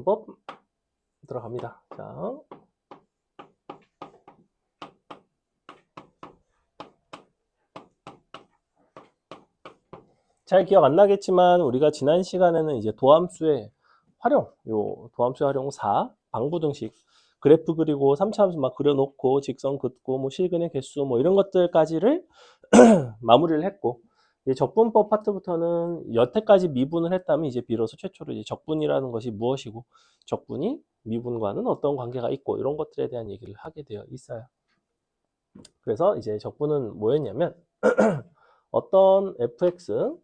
적분법 들어갑니다. 잘 기억 안 나겠지만 우리가 지난 시간에는 이제 도함수의 활용, 요 도함수의 활용 4, 방부등식, 그래프 그리고 3차 함수 막 그려놓고 직선 긋고 뭐 실근의 개수 뭐 이런 것들까지를 마무리를 했고, 이제 적분법 파트부터는 여태까지 미분을 했다면 이제 비로소 최초로 이제 적분이라는 것이 무엇이고 적분이 미분과는 어떤 관계가 있고 이런 것들에 대한 얘기를 하게 되어 있어요. 그래서 이제 적분은 뭐였냐면 어떤 fx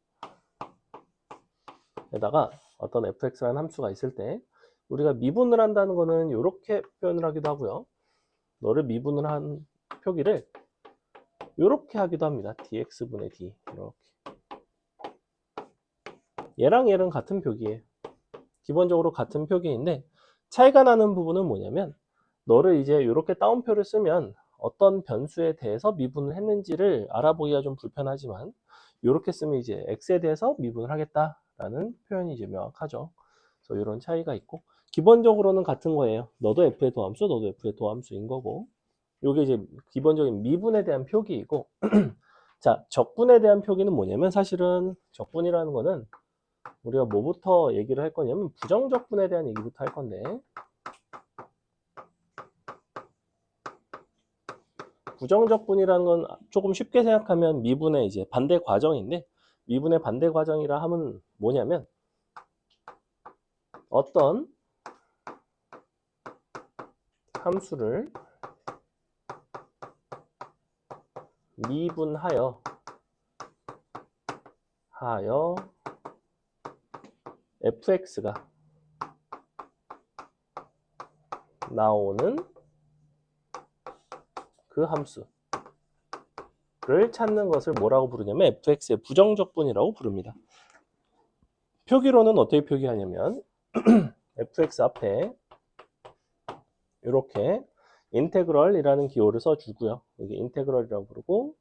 에다가 어떤 fx라는 함수가 있을 때 우리가 미분을 한다는 거는 이렇게 표현을 하기도 하고요. 너를 미분을 한 표기를 이렇게 하기도 합니다. dx분의 d 이렇게. 얘랑 얘랑 같은 표기예요. 기본적으로 같은 표기인데 차이가 나는 부분은 뭐냐면 너를 이제 이렇게 따옴표를 쓰면 어떤 변수에 대해서 미분을 했는지를 알아보기가 좀 불편하지만 이렇게 쓰면 이제 x에 대해서 미분을 하겠다라는 표현이 이제 명확하죠. 그래서 이런 차이가 있고 기본적으로는 같은 거예요. 너도 f의 도함수, 너도 f의 도함수인 거고 이게 이제 기본적인 미분에 대한 표기이고 자, 적분에 대한 표기는 뭐냐면 사실은 적분이라는 거는 우리가 뭐부터 얘기를 할 거냐면 부정적분에 대한 얘기부터 할 건데 부정적분이라는 건 조금 쉽게 생각하면 미분의 이제 반대 과정인데 미분의 반대 과정이라 하면 뭐냐면 어떤 함수를 미분하여 fx가 나오는 그 함수를 찾는 것을 뭐라고 부르냐면 fx의 부정적분이라고 부릅니다. 표기로는 어떻게 표기하냐면 fx 앞에 이렇게 인테그럴이라는 기호를 써주고요. 여기 인테그럴이라고 부르고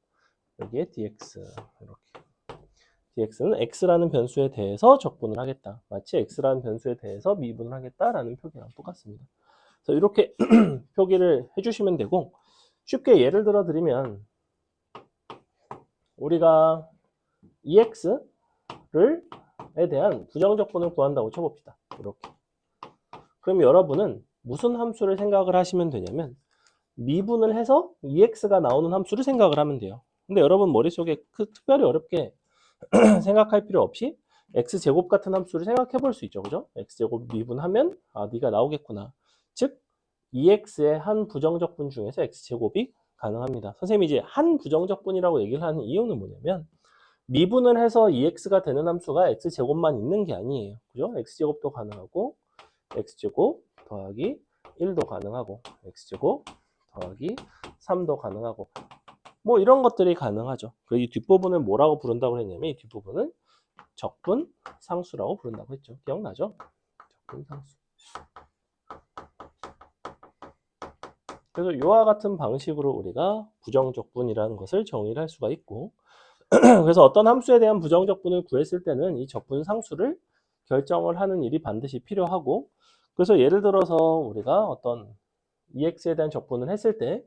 여기에 dx 이렇게. dx는 x라는 변수에 대해서 적분을 하겠다. 마치 x라는 변수에 대해서 미분을 하겠다라는 표기랑 똑같습니다. 그래서 이렇게 표기를 해주시면 되고 쉽게 예를 들어 드리면 우리가 ex에 대한 부정적분을 구한다고 쳐봅시다. 이렇게. 그럼 여러분은 무슨 함수를 생각을 하시면 되냐면 미분을 해서 ex가 나오는 함수를 생각을 하면 돼요. 근데 여러분 머릿속에 특별히 어렵게 생각할 필요 없이 x제곱 같은 함수를 생각해 볼 수 있죠. 그죠? x제곱 미분하면 네가 나오겠구나. 즉 2x의 한 부정적분 중에서 x제곱이 가능합니다. 선생님이 이제 한 부정적분이라고 얘기를 하는 이유는 뭐냐면 미분을 해서 2x가 되는 함수가 x제곱만 있는 게 아니에요. 그죠? x제곱도 가능하고 x제곱 더하기 1도 가능하고 x제곱 더하기 3도 가능하고 뭐 이런 것들이 가능하죠. 그리고 이 뒷부분을 뭐라고 부른다고 했냐면 이 뒷부분은 적분 상수라고 부른다고 했죠. 기억나죠? 적분 상수. 그래서 이와 같은 방식으로 우리가 부정적분이라는 것을 정의를 할 수가 있고 그래서 어떤 함수에 대한 부정적분을 구했을 때는 이 적분 상수를 결정을 하는 일이 반드시 필요하고 그래서 예를 들어서 우리가 어떤 ex에 대한 적분을 했을 때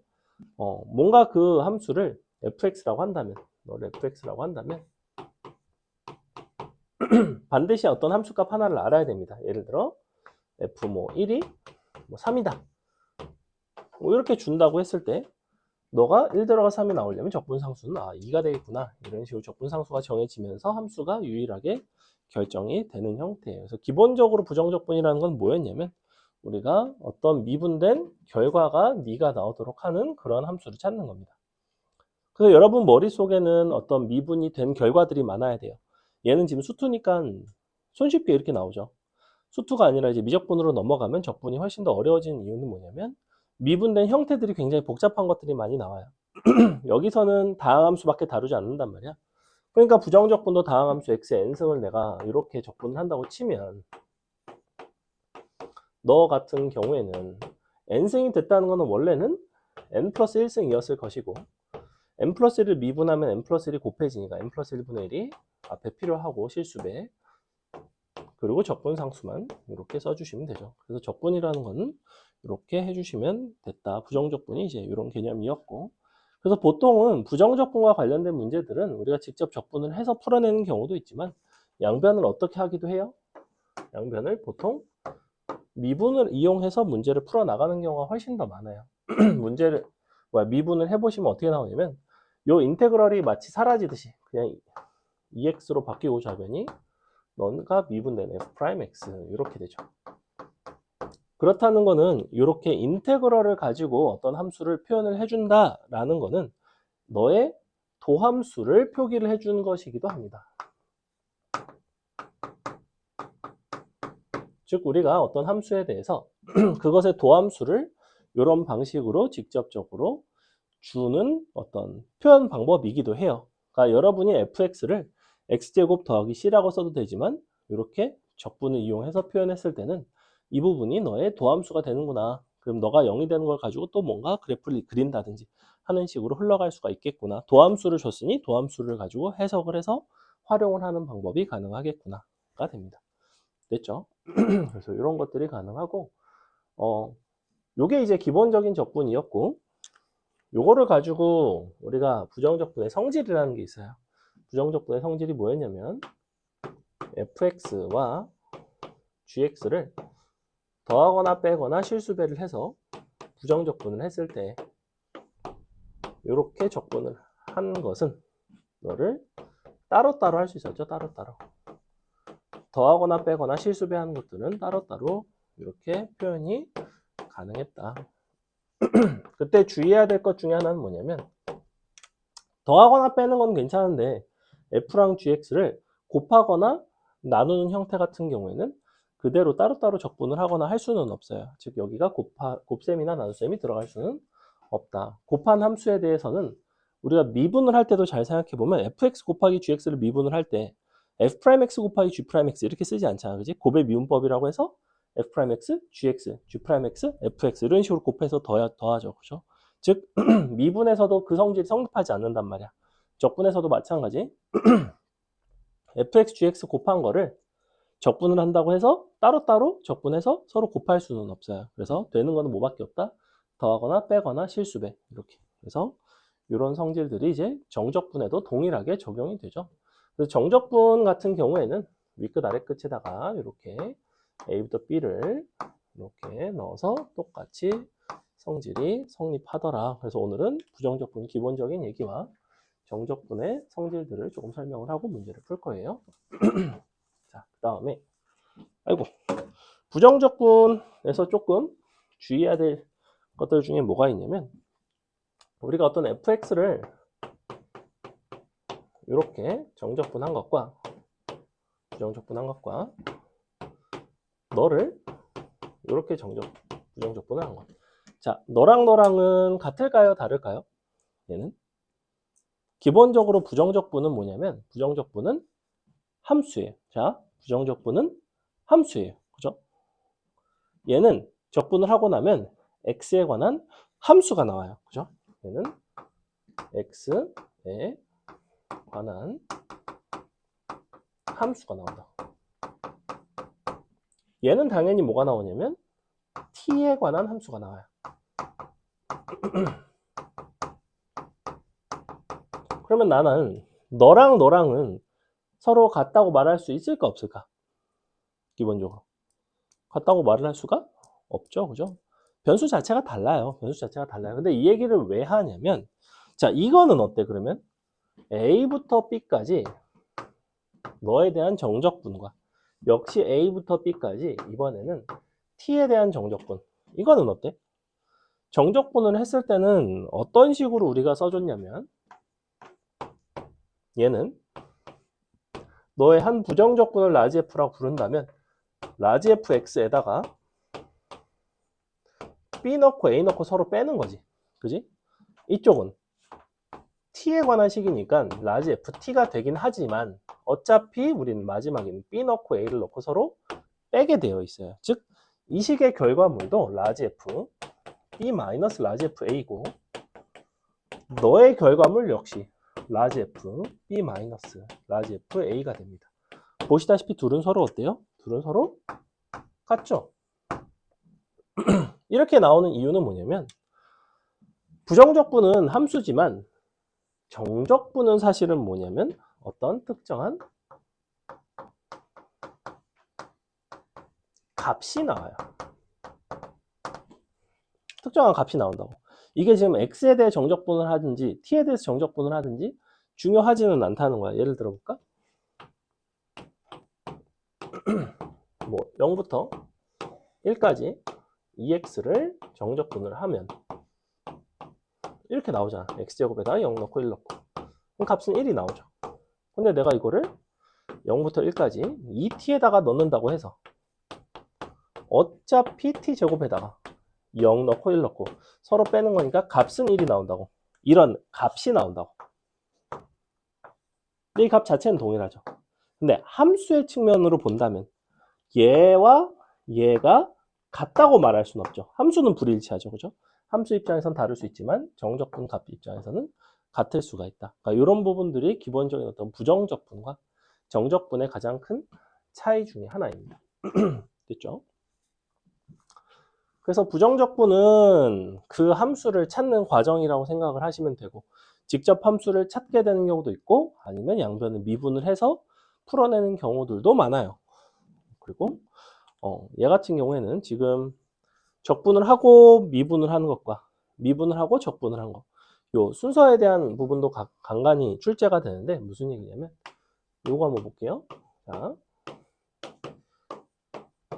뭔가 그 함수를 fx라고 한다면 너를 fx라고 한다면 반드시 어떤 함수값 하나를 알아야 됩니다. 예를 들어 f 뭐 1이 뭐 3이다. 뭐 이렇게 준다고 했을 때 너가 1 들어가 3이 나오려면 적분상수는 2가 되겠구나. 이런 식으로 적분상수가 정해지면서 함수가 유일하게 결정이 되는 형태예요. 그래서 기본적으로 부정적분이라는 건 뭐였냐면 우리가 어떤 미분된 결과가 네가 나오도록 하는 그런 함수를 찾는 겁니다. 그래서 여러분 머릿속에는 어떤 미분이 된 결과들이 많아야 돼요. 얘는 지금 수투니까 손쉽게 이렇게 나오죠. 수투가 아니라 이제 미적분으로 넘어가면 적분이 훨씬 더 어려워지는 이유는 뭐냐면 미분된 형태들이 굉장히 복잡한 것들이 많이 나와요. 여기서는 다항함수밖에 다루지 않는단 말이야. 그러니까 부정적분도 다항함수 x의 n승을 내가 이렇게 적분을 한다고 치면 너 같은 경우에는 n승이 됐다는 것은 원래는 n 플러스 1승이었을 것이고 n 플러스 1을 미분하면 n 플러스 1이 곱해지니까 n 플러스 1분의 1이 앞에 필요하고 실수배 그리고 적분 상수만 이렇게 써주시면 되죠. 그래서 적분이라는 거는 이렇게 해주시면 됐다. 부정적분이 이제 이런 개념이었고, 그래서 보통은 부정적분과 관련된 문제들은 우리가 직접 적분을 해서 풀어내는 경우도 있지만 양변을 어떻게 하기도 해요? 양변을 보통 미분을 이용해서 문제를 풀어나가는 경우가 훨씬 더 많아요. 미분을 해보시면 어떻게 나오냐면 요 인테그럴이 마치 사라지듯이 그냥 EX로 바뀌고 좌변이 넌가 미분된 F'X 이렇게 되죠. 그렇다는 거는 이렇게 인테그럴을 가지고 어떤 함수를 표현을 해준다라는 거는 너의 도함수를 표기를 해준 것이기도 합니다. 즉 우리가 어떤 함수에 대해서 그것의 도함수를 이런 방식으로 직접적으로 주는 어떤 표현 방법이기도 해요. 그러니까 여러분이 fx를 x제곱 더하기 c라고 써도 되지만 이렇게 적분을 이용해서 표현했을 때는 이 부분이 너의 도함수가 되는구나. 그럼 너가 0이 되는 걸 가지고 또 뭔가 그래프를 그린다든지 하는 식으로 흘러갈 수가 있겠구나. 도함수를 줬으니 도함수를 가지고 해석을 해서 활용을 하는 방법이 가능하겠구나가 됩니다. 됐죠? 그래서 이런 것들이 가능하고 요게 이제 기본적인 적분이었고, 요거를 가지고 우리가 부정적분의 성질이라는 게 있어요. 부정적분의 성질이 뭐였냐면 fx와 gx를 더하거나 빼거나 실수배를 해서 부정적분을 했을 때 이렇게 적분을 한 것은 너를 따로따로 할 수 있었죠. 따로따로. 더하거나 빼거나 실수배하는 것들은 따로따로 이렇게 표현이 가능했다. 그때 주의해야 될 것 중에 하나는 뭐냐면 더하거나 빼는 건 괜찮은데 f랑 gx를 곱하거나 나누는 형태 같은 경우에는 그대로 따로따로 적분을 하거나 할 수는 없어요. 즉 여기가 곱셈이나 나눗셈이 들어갈 수는 없다. 곱한 함수에 대해서는 우리가 미분을 할 때도 잘 생각해보면 fx 곱하기 gx를 미분을 할 때 f'x 곱하기 g'x 이렇게 쓰지 않잖아. 그지? 곱의 미분법이라고 해서 f'x, gx, g'x, fx 이런 식으로 곱해서 더하죠. 그죠? 즉 미분에서도 그 성질이 성립하지 않는단 말이야. 적분에서도 마찬가지. fx, gx 곱한 거를 적분을 한다고 해서 따로따로 적분해서 서로 곱할 수는 없어요. 그래서 되는 거는 뭐밖에 없다? 더하거나 빼거나 실수배 이렇게. 그래서 이런 성질들이 이제 정적분에도 동일하게 적용이 되죠. 그래서 정적분 같은 경우에는 윗끝 아래끝에다가 이렇게 A부터 B를 이렇게 넣어서 똑같이 성질이 성립하더라. 그래서 오늘은 부정적분 기본적인 얘기와 정적분의 성질들을 조금 설명을 하고 문제를 풀 거예요. 자, 그 다음에 부정적분에서 조금 주의해야 될 것들 중에 뭐가 있냐면 우리가 어떤 fx를 이렇게 정적분한 것과 부정적분한 것과 너를 이렇게 부정적분을 한 것. 자, 너랑은 같을까요? 다를까요? 얘는 기본적으로 부정적분은 뭐냐면 부정적분은 함수예요. 자, 부정적분은 함수예요. 그죠? 얘는 적분을 하고 나면 x에 관한 함수가 나와요. 그죠? 얘는 x에 관한 함수가 나온다. 얘는 당연히 뭐가 나오냐면 t에 관한 함수가 나와요. 그러면 나는 너랑은 서로 같다고 말할 수 있을까 없을까? 기본적으로 같다고 말을 할 수가 없죠. 그죠? 변수 자체가 달라요. 변수 자체가 달라요. 근데 이 얘기를 왜 하냐면 자, 이거는 어때 그러면? A부터 B까지 너에 대한 정적분과 역시 A부터 B까지 이번에는 T에 대한 정적분. 이거는 어때? 정적분을 했을 때는 어떤 식으로 우리가 써줬냐면 얘는 너의 한 부정적분을 라지 F라고 부른다면 라지 FX에다가 B 넣고 A 넣고 서로 빼는 거지. 그지? 이쪽은 T에 관한 식이니까 라지 FT가 되긴 하지만 어차피 우리는 마지막에는 B 넣고 A를 넣고 서로 빼게 되어 있어요. 즉, 이 식의 결과물도 라지 F, B 마이너스 라지 F A고 너의 결과물 역시 라지 F, B 마이너스 라지 F A가 됩니다. 보시다시피 둘은 서로 어때요? 둘은 서로 같죠? 이렇게 나오는 이유는 뭐냐면 부정적분은 함수지만 정적분은 사실은 뭐냐면 어떤 특정한 값이 나와요. 특정한 값이 나온다고. 이게 지금 x에 대해 정적분을 하든지 t에 대해서 정적분을 하든지 중요하지는 않다는 거야. 예를 들어 볼까? 뭐 0부터 1까지 ex를 정적분을 하면 이렇게 나오잖아. x제곱에다가 0 넣고 1 넣고. 그럼 값은 1이 나오죠. 근데 내가 이거를 0부터 1까지 2t에다가 넣는다고 해서 어차피 t제곱에다가 0 넣고 1 넣고 서로 빼는 거니까 값은 1이 나온다고. 이런 값이 나온다고. 근데 이 값 자체는 동일하죠. 근데 함수의 측면으로 본다면 얘와 얘가 같다고 말할 수는 없죠. 함수는 불일치하죠. 그죠? 함수 입장에선 다를 수 있지만 정적분 값 입장에서는 같을 수가 있다. 그러니까 이런 부분들이 기본적인 어떤 부정적분과 정적분의 가장 큰 차이 중에 하나입니다. 됐죠? 그래서 부정적분은 그 함수를 찾는 과정이라고 생각을 하시면 되고 직접 함수를 찾게 되는 경우도 있고 아니면 양변을 미분을 해서 풀어내는 경우들도 많아요. 그리고 얘 같은 경우에는 지금 적분을 하고 미분을 하는 것과 미분을 하고 적분을 한 것, 요 순서에 대한 부분도 간간히 출제가 되는데 무슨 얘기냐면 요거 한번 볼게요. 자,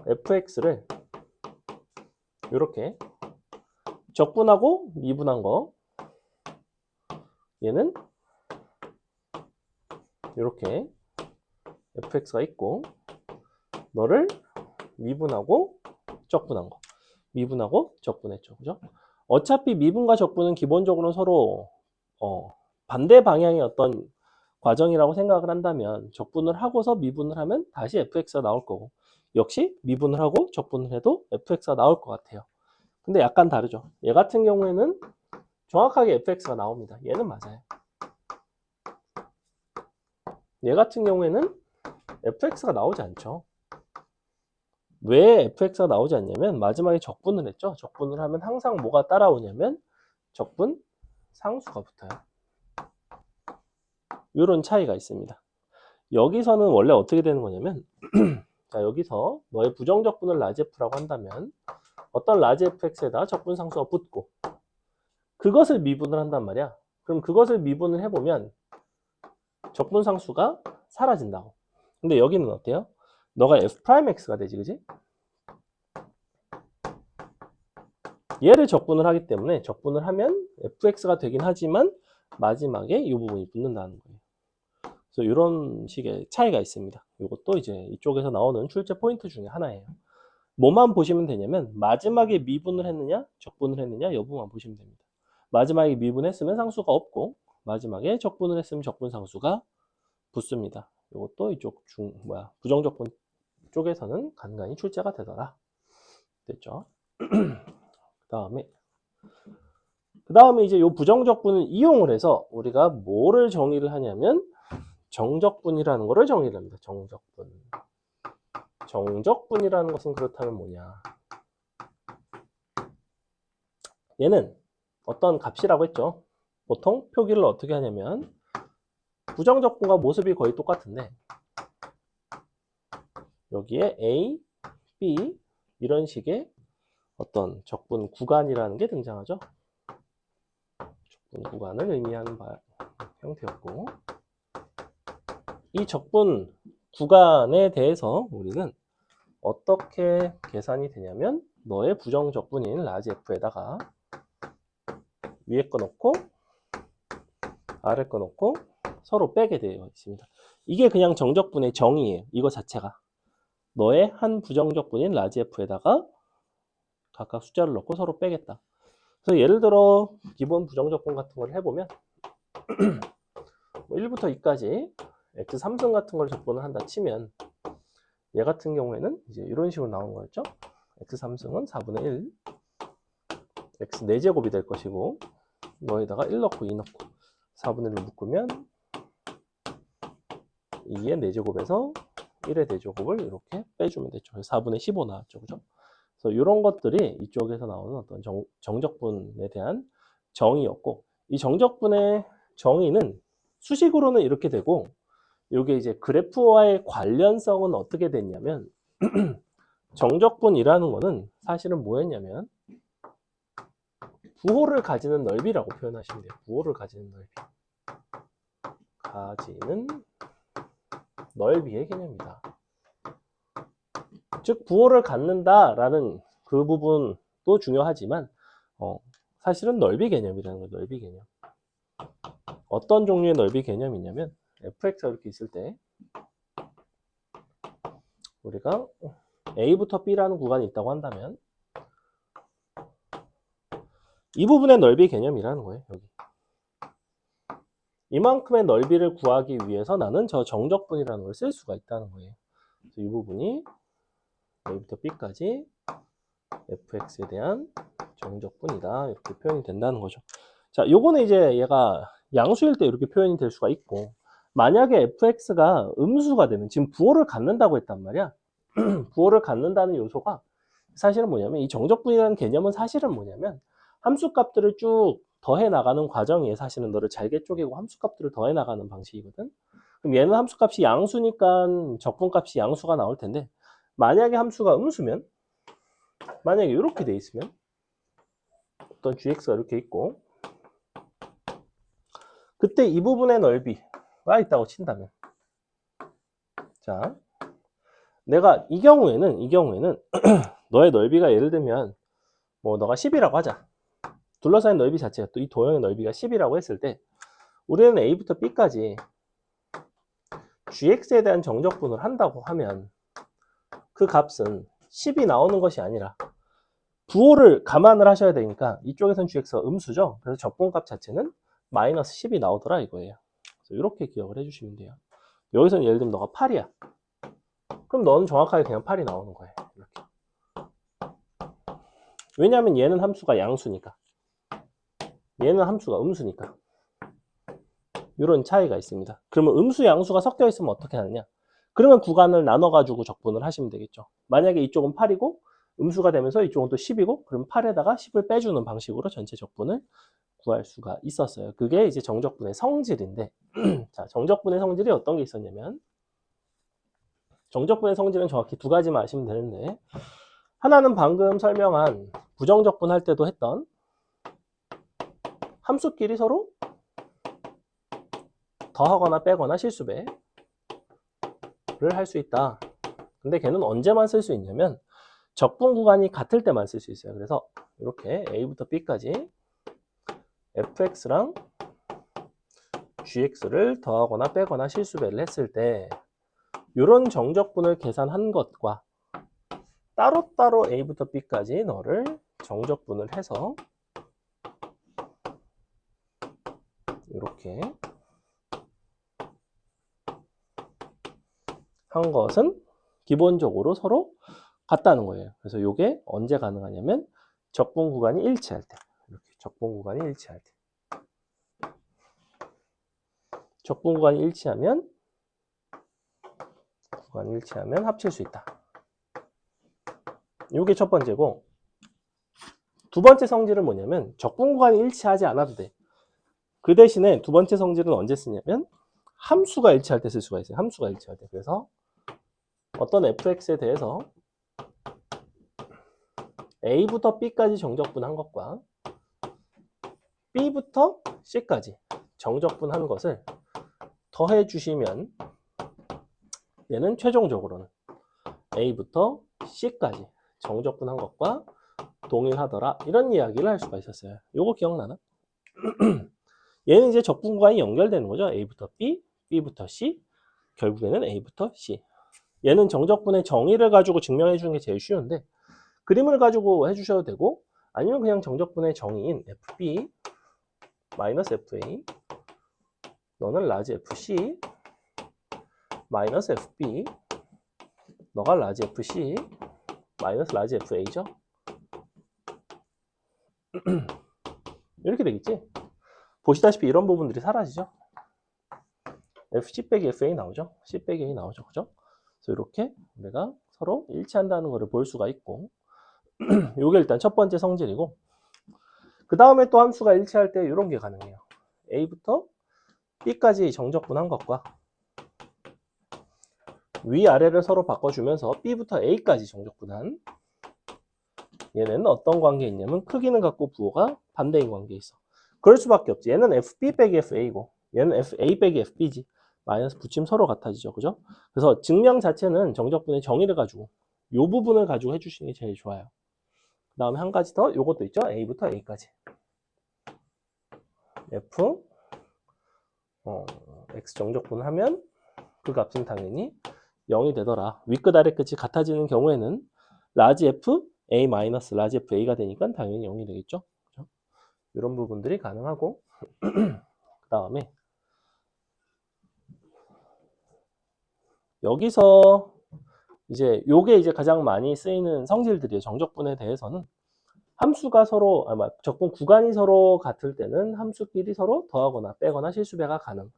fx를 이렇게 적분하고 미분한 거, 얘는 이렇게 fx가 있고 너를 미분하고 적분한 거, 미분하고 적분했죠. 그죠? 어차피 미분과 적분은 기본적으로 서로 반대 방향의 어떤 과정이라고 생각을 한다면 적분을 하고서 미분을 하면 다시 fx가 나올 거고 역시 미분을 하고 적분을 해도 fx가 나올 것 같아요. 근데 약간 다르죠. 얘 같은 경우에는 정확하게 fx가 나옵니다. 얘는 맞아요. 얘 같은 경우에는 fx가 나오지 않죠. 왜 fx가 나오지 않냐면 마지막에 적분을 했죠. 적분을 하면 항상 뭐가 따라오냐면 적분 상수가 붙어요. 이런 차이가 있습니다. 여기서는 원래 어떻게 되는 거냐면 자, 여기서 너의 부정적분을 라지 f라고 한다면 어떤 라지 fx에다 적분 상수가 붙고 그것을 미분을 한단 말이야. 그럼 그것을 미분을 해보면 적분 상수가 사라진다고. 근데 여기는 어때요? 너가 f'x가 되지, 그지? 얘를 적분을 하기 때문에 적분을 하면 fx가 되긴 하지만 마지막에 이 부분이 붙는다는 거예요. 그래서 이런 식의 차이가 있습니다. 이것도 이제 이쪽에서 나오는 출제 포인트 중에 하나예요. 뭐만 보시면 되냐면 마지막에 미분을 했느냐 적분을 했느냐 여부만 보시면 됩니다. 마지막에 미분했으면 상수가 없고 마지막에 적분을 했으면 적분 상수가 붙습니다. 이것도 이쪽 부정적분 쪽에서는 간간히 출제가 되더라. 됐죠? 그 다음에 이제 이 부정적분을 이용을 해서 우리가 뭐를 정의를 하냐면 정적분이라는 거를 정의를 합니다. 정적분. 정적분이라는 것은 그렇다면 뭐냐? 얘는 어떤 값이라고 했죠. 보통 표기를 어떻게 하냐면 부정적분과 모습이 거의 똑같은데 여기에 A, B 이런 식의 어떤 적분 구간이라는 게 등장하죠. 적분 구간을 의미하는 형태였고 이 적분 구간에 대해서 우리는 어떻게 계산이 되냐면 너의 부정적분인 라지 F에다가 위에 거 넣고 아래 거 넣고 서로 빼게 되어 있습니다. 이게 그냥 정적분의 정의예요. 이거 자체가. 너의 한 부정적분인 라지 F에다가 각각 숫자를 넣고 서로 빼겠다. 그래서 예를 들어 기본 부정적분 같은 걸 해보면 1부터 2까지 x3승 같은 걸 적분을 한다 치면 얘 같은 경우에는 이제 이런 식으로 나온 거였죠. x3승은 4분의 1 x 4제곱이 될 것이고 너에다가 1 넣고 2 넣고 4분의 1로 묶으면 2의 4제곱에서 1의 대제곱을 이렇게 빼주면 되죠. 그래서 4분의 15 나왔죠. 그죠? 그래서 이런 것들이 이쪽에서 나오는 어떤 정적분에 대한 정의였고, 이 정적분의 정의는 수식으로는 이렇게 되고, 이게 이제 그래프와의 관련성은 어떻게 됐냐면, 정적분이라는 거는 사실은 뭐였냐면, 부호를 가지는 넓이라고 표현하시면 돼요. 부호를 가지는 넓이. 가지는 넓이의 개념이다. 즉 부호를 갖는다라는 그 부분도 중요하지만 사실은 넓이 개념이라는 거예요. 넓이 개념. 어떤 종류의 넓이 개념이냐면 fx가 이렇게 있을 때 우리가 a부터 b라는 구간이 있다고 한다면 이 부분의 넓이 개념이라는 거예요. 여기. 이만큼의 넓이를 구하기 위해서 나는 저 정적분이라는 걸 쓸 수가 있다는 거예요. 그래서 이 부분이 a부터 b까지 fx에 대한 정적분이다. 이렇게 표현이 된다는 거죠. 자, 요거는 이제 얘가 양수일 때 이렇게 표현이 될 수가 있고, 만약에 fx가 음수가 되면, 지금 부호를 갖는다고 했단 말이야. 부호를 갖는다는 요소가 사실은 뭐냐면, 이 정적분이라는 개념은 사실은 뭐냐면, 함수값들을 쭉 더해 나가는 과정에 사실은 너를 잘게 쪼개고 함수값들을 더해 나가는 방식이거든. 그럼 얘는 함수값이 양수니까 적분값이 양수가 나올 텐데, 만약에 함수가 음수면, 만약에 이렇게 돼 있으면 어떤 gx가 이렇게 있고 그때 이 부분의 넓이가 있다고 친다면, 자, 내가 이 경우에는 너의 넓이가 예를 들면 뭐 너가 10이라고 하자. 둘러싸인 넓이 자체가 또 이 도형의 넓이가 10이라고 했을 때 우리는 a부터 b까지 gx에 대한 정적분을 한다고 하면 그 값은 10이 나오는 것이 아니라 부호를 감안을 하셔야 되니까 이쪽에선 gx가 음수죠. 그래서 적분값 자체는 마이너스 10이 나오더라 이거예요. 그래서 이렇게 기억을 해주시면 돼요. 여기서는 예를 들면 너가 8이야. 그럼 너는 정확하게 그냥 8이 나오는 거예요. 이렇게. 왜냐하면 얘는 함수가 양수니까. 얘는 함수가 음수니까. 이런 차이가 있습니다. 그러면 음수, 양수가 섞여 있으면 어떻게 하느냐? 그러면 구간을 나눠가지고 적분을 하시면 되겠죠. 만약에 이쪽은 8이고 음수가 되면서 이쪽은 또 10이고 그럼 8에다가 10을 빼주는 방식으로 전체 적분을 구할 수가 있었어요. 그게 이제 정적분의 성질인데 자, 정적분의 성질이 어떤 게 있었냐면 정적분의 성질은 정확히 두 가지만 아시면 되는데 하나는 방금 설명한 부정적분 할 때도 했던 함수끼리 서로 더하거나 빼거나 실수배를 할 수 있다. 근데 걔는 언제만 쓸 수 있냐면 적분 구간이 같을 때만 쓸 수 있어요. 그래서 이렇게 a부터 b까지 fx랑 gx를 더하거나 빼거나 실수배를 했을 때 이런 정적분을 계산한 것과 따로따로 a부터 b까지 너를 정적분을 해서 이렇게 한 것은 기본적으로 서로 같다는 거예요. 그래서 이게 언제 가능하냐면 적분 구간이 일치할 때. 이렇게 적분 구간이 일치할 때. 적분 구간이 일치하면 합칠 수 있다. 이게 첫 번째고 두 번째 성질은 뭐냐면 적분 구간이 일치하지 않아도 돼. 그 대신에 두 번째 성질은 언제 쓰냐면 함수가 일치할 때 쓸 수가 있어요. 함수가 일치할 때. 그래서 어떤 fx에 대해서 a부터 b까지 정적분한 것과 b부터 c까지 정적분한 것을 더해 주시면 얘는 최종적으로는 a부터 c까지 정적분한 것과 동일하더라. 이런 이야기를 할 수가 있었어요. 요거 기억나나? 얘는 이제 적분 구간이 연결되는 거죠. a부터 b, b부터 c, 결국에는 a부터 c. 얘는 정적분의 정의를 가지고 증명해 주는 게 제일 쉬운데 그림을 가지고 해주셔도 되고 아니면 그냥 정적분의 정의인 fb 마이너스 fa 너는 라지 fc 마이너스 fb 너가 라지 fc 마이너스 라지 fa죠. 이렇게 되겠지. 보시다시피 이런 부분들이 사라지죠. fc 빼기 fa 나오죠. c 빼기 a 나오죠. 그죠? 그래서 이렇게 우리가 서로 일치한다는 것을 볼 수가 있고 요게 일단 첫 번째 성질이고 그 다음에 또 함수가 일치할 때 이런 게 가능해요. A부터 B까지 정적분한 것과 위아래를 서로 바꿔주면서 B부터 A까지 정적분한 얘네는 어떤 관계에 있냐면 크기는 같고 부호가 반대인 관계에 있어. 그럴 수밖에 없지. 얘는 FB 빼기 FA고 얘는 FA 빼기 FB지. 마이너스 붙이면 서로 같아지죠. 그죠? 그래서 증명 자체는 정적분의 정의를 가지고 이 부분을 가지고 해주시는 게 제일 좋아요. 그 다음에 한 가지 더 요것도 있죠. A부터 A까지. F X 정적분을 하면 그 값은 당연히 0이 되더라. 윗끝 아래 끝이 같아지는 경우에는 라지 F A 마이너스 라지 F A가 되니까 당연히 0이 되겠죠. 그렇죠? 이런 부분들이 가능하고 그 다음에 여기서 이제 요게 이제 가장 많이 쓰이는 성질들이에요. 정적분에 대해서는 함수가 서로 적분 구간이 서로 같을 때는 함수끼리 서로 더하거나 빼거나 실수배가 가능.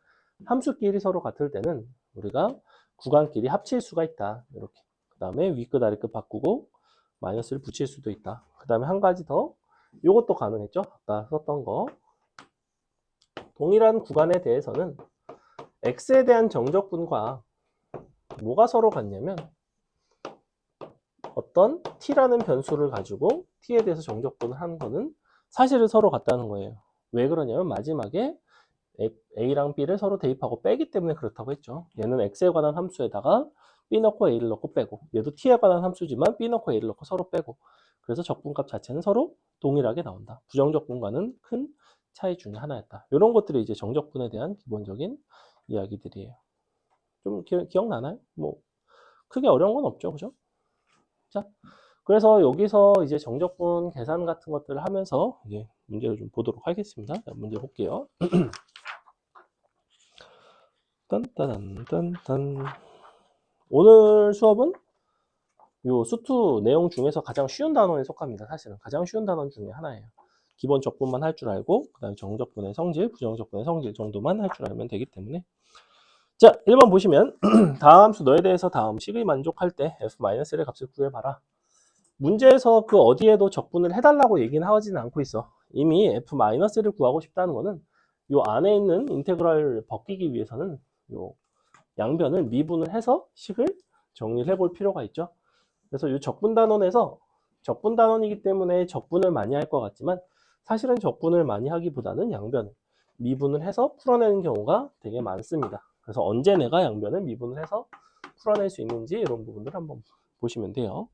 함수끼리 서로 같을 때는 우리가 구간끼리 합칠 수가 있다. 이렇게. 그 다음에 윗끝 아래끝 바꾸고 마이너스를 붙일 수도 있다. 그 다음에 한 가지 더 요것도 가능했죠. 아까 썼던 거. 동일한 구간에 대해서는 x에 대한 정적분과 뭐가 서로 같냐면 어떤 t라는 변수를 가지고 t에 대해서 정적분을 하는 거는 사실은 서로 같다는 거예요. 왜 그러냐면 마지막에 a랑 b를 서로 대입하고 빼기 때문에 그렇다고 했죠. 얘는 x에 관한 함수에다가 b 넣고 a를 넣고 빼고 얘도 t에 관한 함수지만 b 넣고 a를 넣고 서로 빼고 그래서 적분값 자체는 서로 동일하게 나온다. 부정적분과는 큰 차이 중에 하나였다. 이런 것들이 이제 정적분에 대한 기본적인 이야기들이에요. 좀 기억나나요? 뭐 크게 어려운 건 없죠, 그죠? 자, 그래서 여기서 이제 정적분 계산 같은 것들을 하면서 이제 문제를 좀 보도록 하겠습니다. 자, 문제 볼게요. 딴따단딴딴. 오늘 수업은 요 수투 내용 중에서 가장 쉬운 단원에 속합니다. 사실은 가장 쉬운 단원 중에 하나예요. 기본 적분만 할 줄 알고 그다음에 정적분의 성질, 부정적분의 성질 정도만 할 줄 알면 되기 때문에 자, 1번 보시면 다음 함수 너에 대해서 다음 식의 만족할 때 f-1의 값을 구해봐라. 문제에서 그 어디에도 적분을 해달라고 얘기는 하지는 않고 있어. 이미 f-를 구하고 싶다는 거는 요 안에 있는 인테그랄을 벗기기 위해서는 요 양변을 미분을 해서 식을 정리를 해볼 필요가 있죠. 그래서 이 적분 단원에서 적분 단원이기 때문에 적분을 많이 할 것 같지만 사실은 적분을 많이 하기보다는 양변을 미분을 해서 풀어내는 경우가 되게 많습니다. 그래서 언제 내가 양변을 미분을 해서 풀어낼 수 있는지 이런 부분들 한번 보시면 돼요.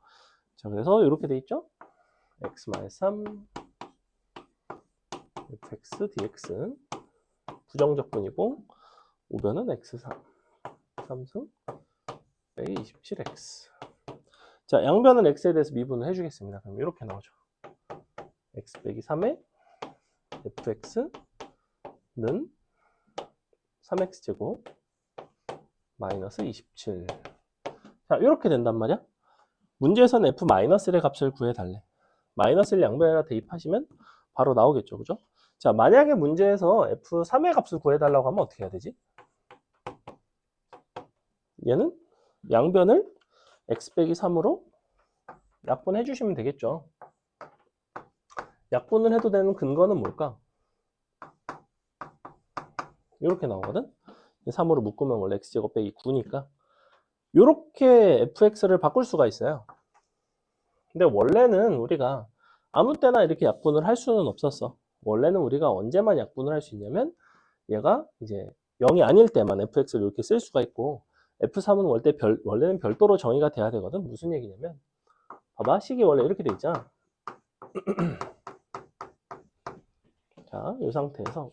자, 그래서 이렇게 돼 있죠. x-3 fx dx 부정적분이고 우변은 x3 3승 빼기 27x. 자, 양변은 x에 대해서 미분을 해주겠습니다. 그럼 이렇게 나오죠. x 빼기 3의 fx는 3x제곱 마이너스 27. 자, 이렇게 된단 말이야. 문제에서는 f-의 값을 구해달래. 마이너스를 양변에다 대입하시면 바로 나오겠죠. 그죠? 자, 만약에 문제에서 f3의 값을 구해달라고 하면 어떻게 해야 되지? 얘는 양변을 x 빼기 3으로 약분해 주시면 되겠죠. 약분을 해도 되는 근거는 뭘까? 이렇게 나오거든. 3으로 묶으면 원래 x제곱 빼기 9니까 이렇게 fx를 바꿀 수가 있어요. 근데 원래는 우리가 아무 때나 이렇게 약분을 할 수는 없었어. 원래는 우리가 언제만 약분을 할 수 있냐면 얘가 이제 0이 아닐 때만 fx를 이렇게 쓸 수가 있고 f3은 원래는 별도로 정의가 돼야 되거든. 무슨 얘기냐면 봐봐, 식이 원래 이렇게 돼 있잖아. 자, 이 상태에서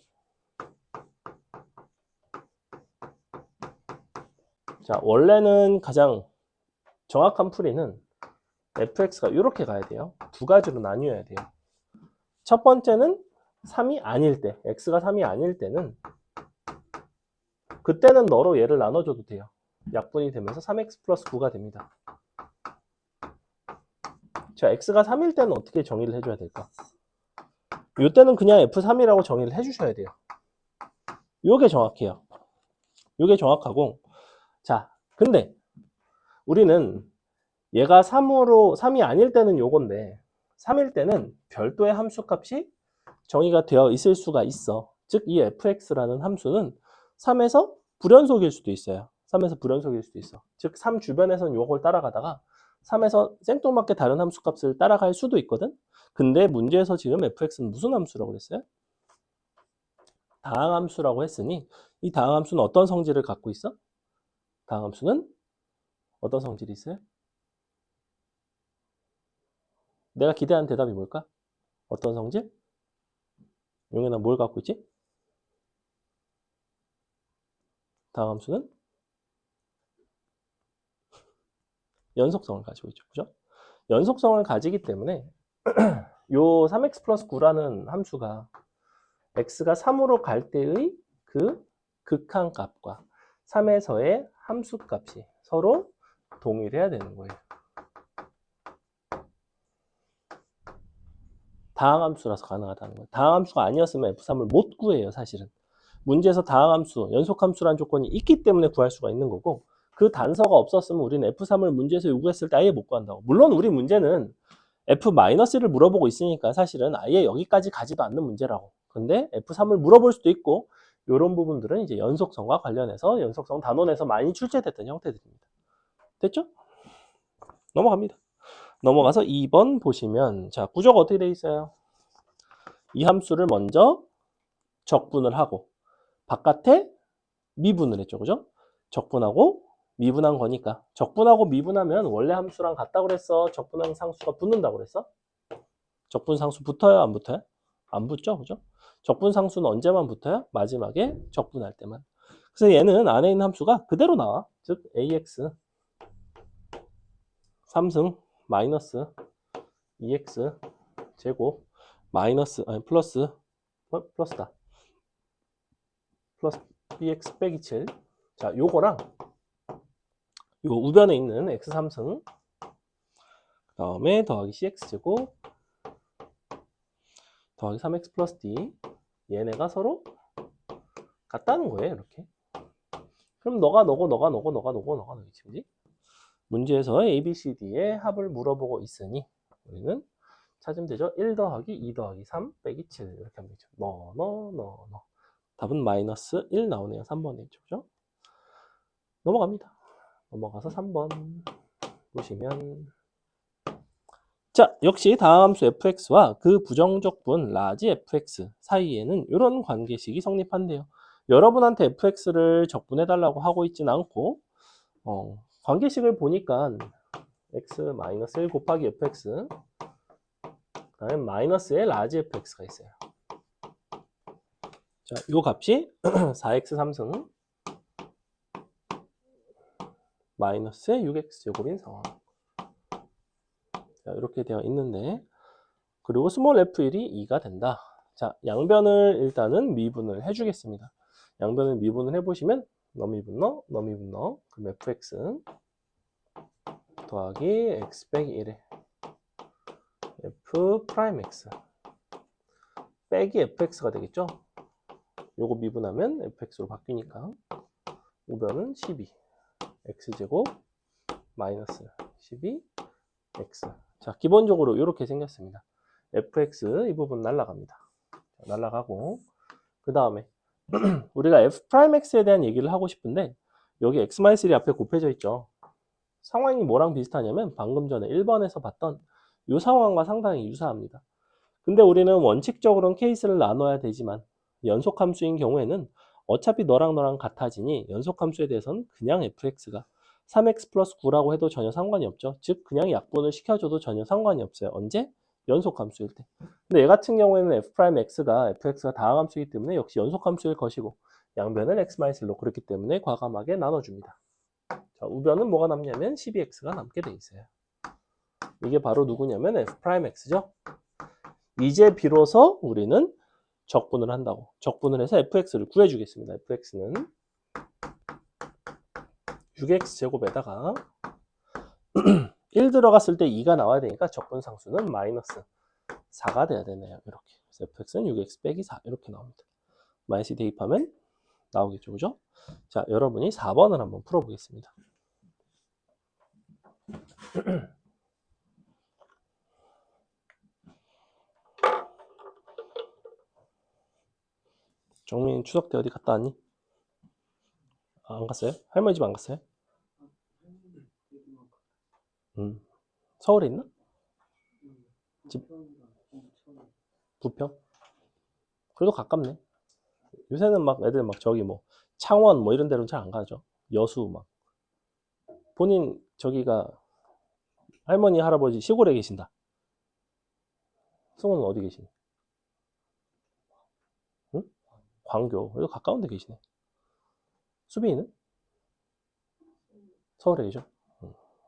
자, 원래는 가장 정확한 풀이는 fx가 이렇게 가야 돼요. 두 가지로 나뉘어야 돼요. 첫 번째는 3이 아닐 때, x가 3이 아닐 때는 그때는 너로 얘를 나눠줘도 돼요. 약분이 되면서 3x 플러스 9가 됩니다. 자, x가 3일 때는 어떻게 정의를 해줘야 될까? 이때는 그냥 f3이라고 정의를 해주셔야 돼요. 요게 정확해요. 요게 정확하고 자, 근데 우리는 얘가 3이 아닐 때는 요건데 3일 때는 별도의 함수값이 정의가 되어 있을 수가 있어. 즉 이 fx라는 함수는 3에서 불연속일 수도 있어요. 3에서 불연속일 수도 있어. 즉 3 주변에서는 요걸 따라가다가 3에서 생뚱맞게 다른 함수값을 따라갈 수도 있거든. 근데 문제에서 지금 fx는 무슨 함수라고 그랬어요? 다항함수라고 했으니 이 다항함수는 어떤 성질을 갖고 있어? 다항함수는 어떤 성질이 있어요? 내가 기대한 대답이 뭘까? 어떤 성질? 용현아 뭘 갖고 있지? 다항함수는 연속성을 가지고 있죠. 그죠? 연속성을 가지기 때문에 요 3x 플러스 9라는 함수가 x가 3으로 갈 때의 그 극한값과 3에서의 함수값이 서로 동일해야 되는 거예요. 다항함수라서 가능하다는 거예요. 다항함수가 아니었으면 F3을 못 구해요, 사실은. 문제에서 다항함수, 연속함수라는 조건이 있기 때문에 구할 수가 있는 거고 그 단서가 없었으면 우리는 F3을 문제에서 요구했을 때 아예 못 구한다고. 물론 우리 문제는 F-를 물어보고 있으니까 사실은 아예 여기까지 가지도 않는 문제라고. 근데 F3을 물어볼 수도 있고 이런 부분들은 이제 연속성과 관련해서 연속성 단원에서 많이 출제됐던 형태들입니다. 됐죠? 넘어갑니다. 넘어가서 2번 보시면 자 구조가 어떻게 돼 있어요? 이 함수를 먼저 적분을 하고 바깥에 미분을 했죠. 그죠? 적분하고 미분한 거니까 적분하고 미분하면 원래 함수랑 같다고 그랬어? 적분한 상수가 붙는다고 그랬어? 적분 상수 붙어요? 안 붙어요? 안 붙죠? 그죠? 적분 상수는 언제만 붙어요? 마지막에 적분할 때만. 그래서 얘는 안에 있는 함수가 그대로 나와. 즉 ax 3승 마이너스 2x 제곱 마이너스 아니 플러스다. 플러스 bx 빼기 7. 자, 요거랑 요 우변에 있는 x 3승 그다음에 더하기 cx 제곱 더하기 3x 플러스 d 얘네가 서로 같다는 거예요. 이렇게. 그럼 너가 너겠지. 문제에서 A, B, C, D의 합을 물어보고 있으니 우리는 찾으면 되죠. 1 더하기 2 더하기 3 빼기 7 이렇게 하면 되죠. 너. 답은 마이너스 1 나오네요. 3번에 있죠. 그죠? 넘어갑니다. 넘어가서 3번 보시면 자, 역시 다함수 fx와 그 부정적분 라지 fx 사이에는 이런 관계식이 성립한대요. 여러분한테 fx를 적분해달라고 하고 있진 않고 관계식을 보니까 x-1 곱하기 fx 그다음에 마이너스의 라지 fx가 있어요. 자, 이 값이 4x 3승 마이너스의 6x 제곱인 상황. 자, 이렇게 되어 있는데 그리고 스몰 f1이 2가 된다. 자, 양변을 일단은 미분을 해주겠습니다. 양변을 미분을 해보시면 너미분 넣어 그럼 fx 더하기 x 빼기 1에 f 프라임 x 빼기 fx가 되겠죠. 요거 미분하면 fx로 바뀌니까 우변은 12 x제곱 마이너스 12 x. 자, 기본적으로 이렇게 생겼습니다. fx 이 부분 날라갑니다. 날라가고 그 다음에 우리가 f'x에 대한 얘기를 하고 싶은데 여기 x-1이 앞에 곱해져 있죠. 상황이 뭐랑 비슷하냐면 방금 전에 1번에서 봤던 이 상황과 상당히 유사합니다. 근데 우리는 원칙적으로는 케이스를 나눠야 되지만 연속함수인 경우에는 어차피 너랑 같아지니 연속함수에 대해서는 그냥 fx가 3x 플러스 9라고 해도 전혀 상관이 없죠. 즉 그냥 약분을 시켜줘도 전혀 상관이 없어요. 언제? 연속함수일 때. 근데 얘 같은 경우에는 f'x가 fx가 다항함수이기 때문에 역시 연속함수일 것이고 양변을 x-1로 그렇기 때문에 과감하게 나눠줍니다. 자, 우변은 뭐가 남냐면 12x가 남게 돼 있어요. 이게 바로 누구냐면 f'x죠. 이제 비로소 우리는 적분을 한다고. 적분을 해서 fx를 구해주겠습니다. fx는 6x 제곱에다가 1 들어갔을 때 2가 나와야 되니까 적분상수는 마이너스 4가 돼야 되네요. 이렇게. 그래서 fx는 6x 빼기 4 이렇게 나옵니다. 마이너스 대입하면 나오겠죠. 그죠? 자, 여러분이 4번을 한번 풀어보겠습니다. 정민 추석 때 어디 갔다 왔니? 아, 안 갔어요? 할머니 집 안 갔어요? 서울에 있나? 집 부평? 그래도 가깝네. 요새는 막 애들 막 저기 뭐 창원 뭐 이런 데로는 잘 안 가죠. 여수 막. 본인 저기가 할머니 할아버지 시골에 계신다. 승우는 어디 계시니? 응? 광교. 그래도 가까운 데 계시네. 수빈이는? 서울에 계셔.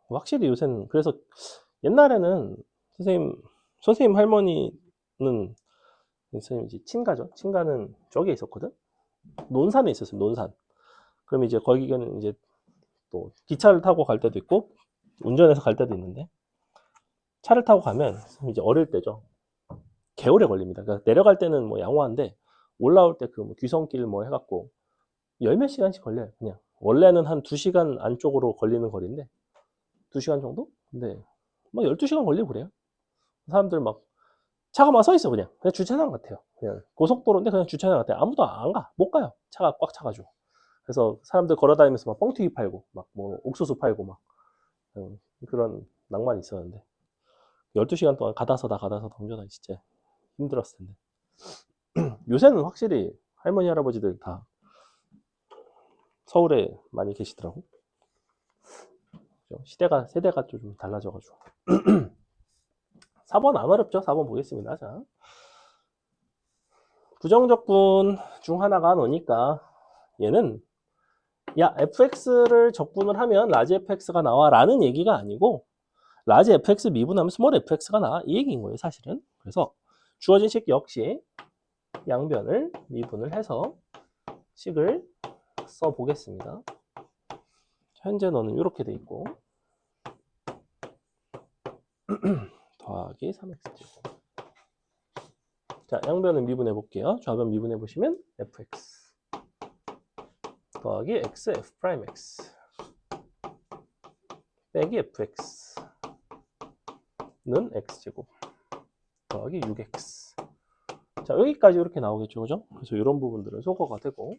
확실히 요새는 그래서 옛날에는 선생님 할머니는 선생님 이제 친가죠. 친가는 저기에 있었거든. 논산에 있었어요. 논산. 그럼 이제 거기는 이제 또 기차를 타고 갈 때도 있고 운전해서 갈 때도 있는데 차를 타고 가면 이제 어릴 때죠. 개월에 걸립니다. 그러니까 내려갈 때는 뭐 양호한데 올라올 때 그 뭐 귀성길 뭐 해갖고 열 몇 시간씩 걸려요. 그냥 원래는 한 2시간 안쪽으로 걸리는 거리인데 2시간 정도? 근데 막 12시간 걸리고 그래요. 사람들 막 차가 막 서 있어 그냥 주차장 같아요. 그냥 고속도로인데 그냥 주차장 같아요. 아무도 안 가, 못 가요. 차가 꽉 차가지고. 그래서 사람들 걸어다니면서 막 뻥튀기 팔고 막 뭐 옥수수 팔고 막 그런 낭만이 있었는데 12시간 동안 가다 서다 운전하기 진짜 힘들었을 텐데 요새는 확실히 할머니 할아버지들 다 서울에 많이 계시더라고. 세대가 좀 달라져가지고 4번 안 어렵죠? 4번 보겠습니다. 자, 부정적분 중 하나가 너니까 얘는 야 fx를 적분을 하면 라지 fx가 나와 라는 얘기가 아니고 라지 fx 미분하면 스몰 fx가 나와 이 얘기인 거예요 사실은. 그래서 주어진 식 역시 양변을 미분을 해서 식을 써보겠습니다. 현재 너는 이렇게 돼 있고 더하기 3x제곱. 자, 양변을 미분해 볼게요. 좌변 미분해 보시면 fx 더하기 x f'x 빼기 fx는 x제곱 더하기 6x. 자, 여기까지 이렇게 나오겠죠, 그죠? 그래서 이런 부분들은 소거가 되고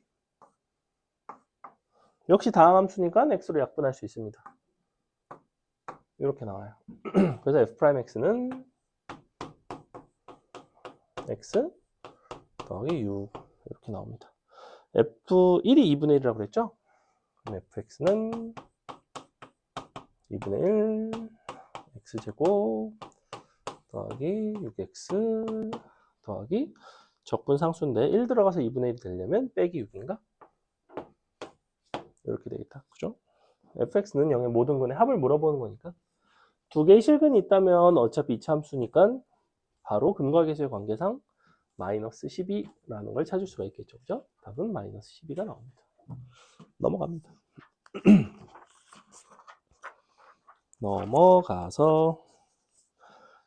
역시 다항 함수니까 x로 약분할 수 있습니다. 이렇게 나와요. 그래서 f'x는 x 더하기 6 이렇게 나옵니다. f1이 2분의 1이라고 그랬죠? 그럼 fx는 2분의 1 x제곱 더하기 6x 더하기 적분 상수인데 1 들어가서 2분의 1이 되려면 빼기 6인가? 이렇게 되겠다. 그죠? fx는 0의 모든 근의 합을 물어보는 거니까 두 개의 실근이 있다면 어차피 이차 함수니까 바로 근과 계수의 관계상 마이너스 12라는 걸 찾을 수가 있겠죠. 그죠? 답은 마이너스 12가 나옵니다. 넘어갑니다. 넘어가서